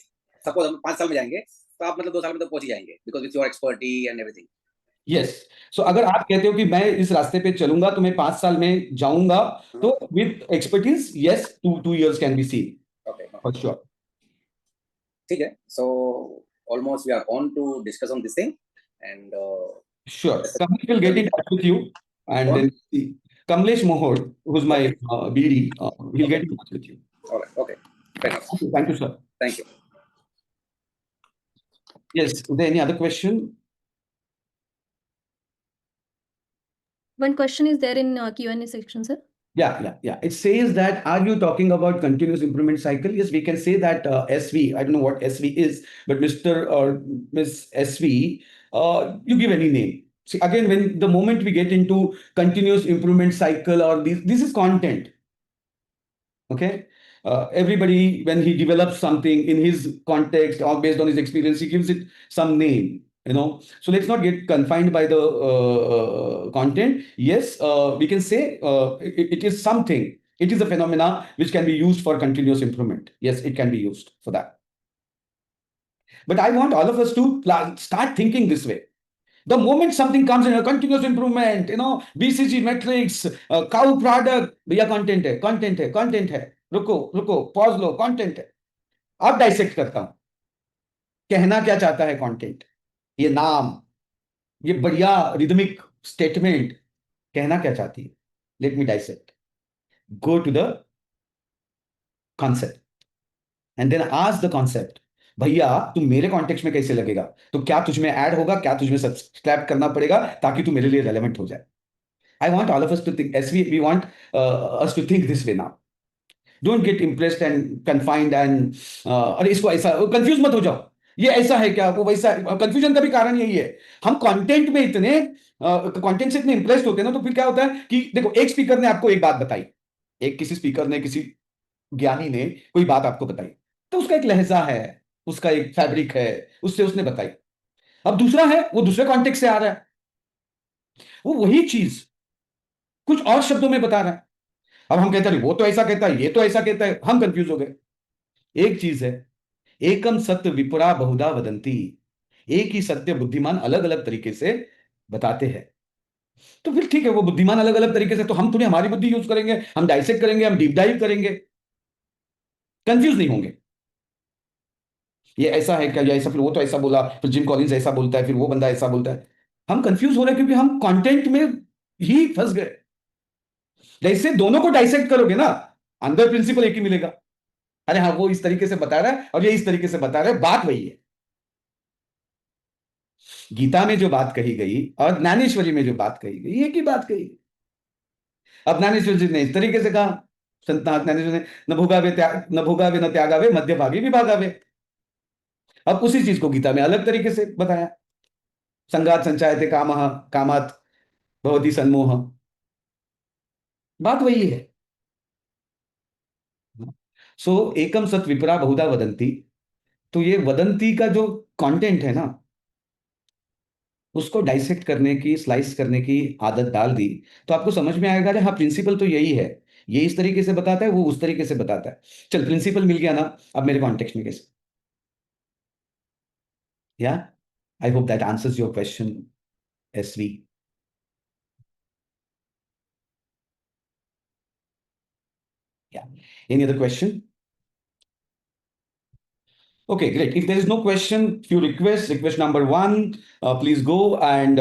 C: suppose हम 5 साल में जाएंगे, तो आप मतलब 2 साल में तो पहुंच ही जाएंगे because with your expertise and everything.
A: Yes. So अगर आप कहते हो कि मैं इस रास्ते पे चलूंगा तो मैं 5 साल में जाऊंगा, तो with expertise, yes, 2 years can be seen.
C: Okay.
A: For sure.
C: ठीक है. So almost we are on to discuss on this thing and
A: sure. Kamlesh will get in touch with you and then see. Kamlesh Mohor, who's my BD, he'll get in touch with you.
C: All right. Okay. Fair enough.
A: Thank you, sir.
C: Thank you.
A: Yes. Is there any other question?
B: One question is there in Q&A section, sir.
A: Yeah. It says that, are you talking about continuous improvement cycle? Yes, we can say that SV, I don't know what SV is, but Mr. or Miss SV, you give any name. See, again, when the moment we get into continuous improvement cycle or this is content. Okay. Everybody, when he develops something in his context or based on his experience, he gives it some name. So let's not get confined by the content. Yes, we can say it is something. It is a phenomena which can be used for continuous improvement. Yes, it can be used for that. But I want all of us to start thinking this way. The moment something comes in a continuous improvement, BCG metrics, cow product, भैया content है. रुको, pause लो, content है. अब dissect करता हूं. कहना क्या चाहता है content? ये नाम, ये बढ़िया रिदमिक स्टेटमेंट कहना क्या चाहती है? Let me dissect. Go to the concept and then ask the concept, भैया तुम मेरे कॉन्टेक्स्ट में कैसे लगेगा? तो क्या तुझ में ऐड होगा? क्या तुझ में सब्सक्राइब करना पड़ेगा ताकि तू मेरे लिए रेलेवेंट हो जाए? I want all of us to think as we want us to think this way now. Don't get impressed and confined and अरे इसको ऐसा कंफ्यूज मत हो जाओ, ये ऐसा है क्या, वो वैसा. कंफ्यूजन का भी कारण यही है, हम कंटेंट में इतने कंटेंट से इतने इंप्रेस्ड होते हैं ना, तो फिर क्या होता है कि देखो, एक स्पीकर ने आपको एक बात बताई, किसी स्पीकर ने, किसी ज्ञानी ने कोई बात आपको बताई, तो उसका एक लहजा है, उसका एक फैब्रिक है, उससे उसने बताई. अब दूसरा है, वो दूसरे कॉन्टेक्स्ट से आ रहा है, वो वही चीज कुछ और शब्दों में बता रहा है। अब हम कहते हैं वो तो ऐसा कहता है, ये तो ऐसा कहता है, हम कंफ्यूज हो गए। एक चीज है, एकम सत्य विपुरा बहुधा वदंती, एक ही सत्य बुद्धिमान अलग अलग तरीके से बताते हैं। तो फिर ठीक है, वो बुद्धिमान अलग अलग तरीके से, तो हम थोड़ी हमारी बुद्धि यूज करेंगे, हम डाइसेक्ट करेंगे, हम डीप डाइव करेंगे, कंफ्यूज नहीं होंगे। ये ऐसा है क्या, या ऐसा, फिर वो तो ऐसा बोला, फिर जिम कॉलिंस ऐसा बोलता है, फिर वो बंदा ऐसा बोलता है। हम कंफ्यूज हो रहे हैं क्योंकि हम कंटेंट में ही फंस गए। जैसे दोनों को डाइसेक्ट करोगे ना, अंदर प्रिंसिपल एक ही मिलेगा। अरे हाँ, वो इस तरीके से बता रहा है और ये इस तरीके से बता रहा है, बात वही है। गीता में जो बात कही गई और ज्ञानेश्वरी में जो बात कही गई, एक ही बात कही गई। अब ज्ञानेश्वर जी ने इस तरीके से कहा, संत ज्ञानेश्वर ने, न भोगावे न भोगावे न त्यागावे मध्य भागी विभागावे। अब उसी चीज को गीता में अलग तरीके से बताया, संगात संचायते कामः कामात् भवति सन्मोह, बात वही है। सो एकम सत विपरा बहुधा वदंती, तो ये वदंती का जो कंटेंट है ना, उसको डाइसेक्ट करने की, स्लाइस करने की आदत डाल दी, तो आपको समझ में आएगा कि हाँ, प्रिंसिपल तो यही है। ये इस तरीके से बताता है, वो उस तरीके से बताता है। चल, प्रिंसिपल मिल गया ना, अब मेरे कॉन्टेक्स्ट में कैसे। Yeah I hope that answers your question, SV. Yeah any other question? Okay, great. If there is no question, few requests. Request number one, please go and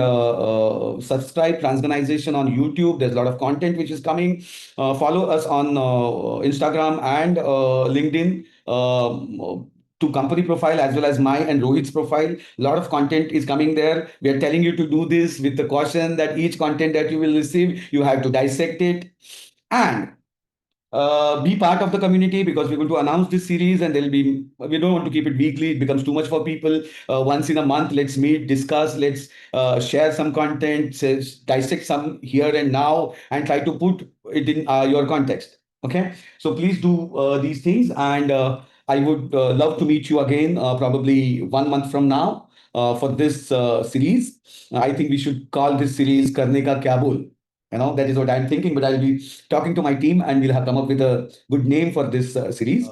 A: subscribe TransGanization on YouTube. There's a lot of content which is coming. Follow us on Instagram and LinkedIn, to company profile as well as my and Rohit's profile. A lot of content is coming there. We are telling you to do this with the caution that each content that you will receive, you have to dissect it. And be part of the community, because we're going to announce this series and we don't want to keep it weekly. It becomes too much for people. Once in a month, let's meet, discuss, let's share some content, dissect some here and now, and try to put it in your context. Okay, so please do these things, and I would love to meet you again, probably 1 month from now, for this series. I think we should call this series "Karne ka kya bol." That is what I'm thinking, but I'll be talking to my team and we'll have come up with a good name for this series.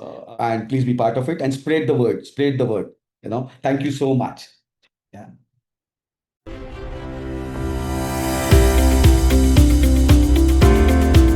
A: And please be part of it and spread the word. Thank you so much. Yeah.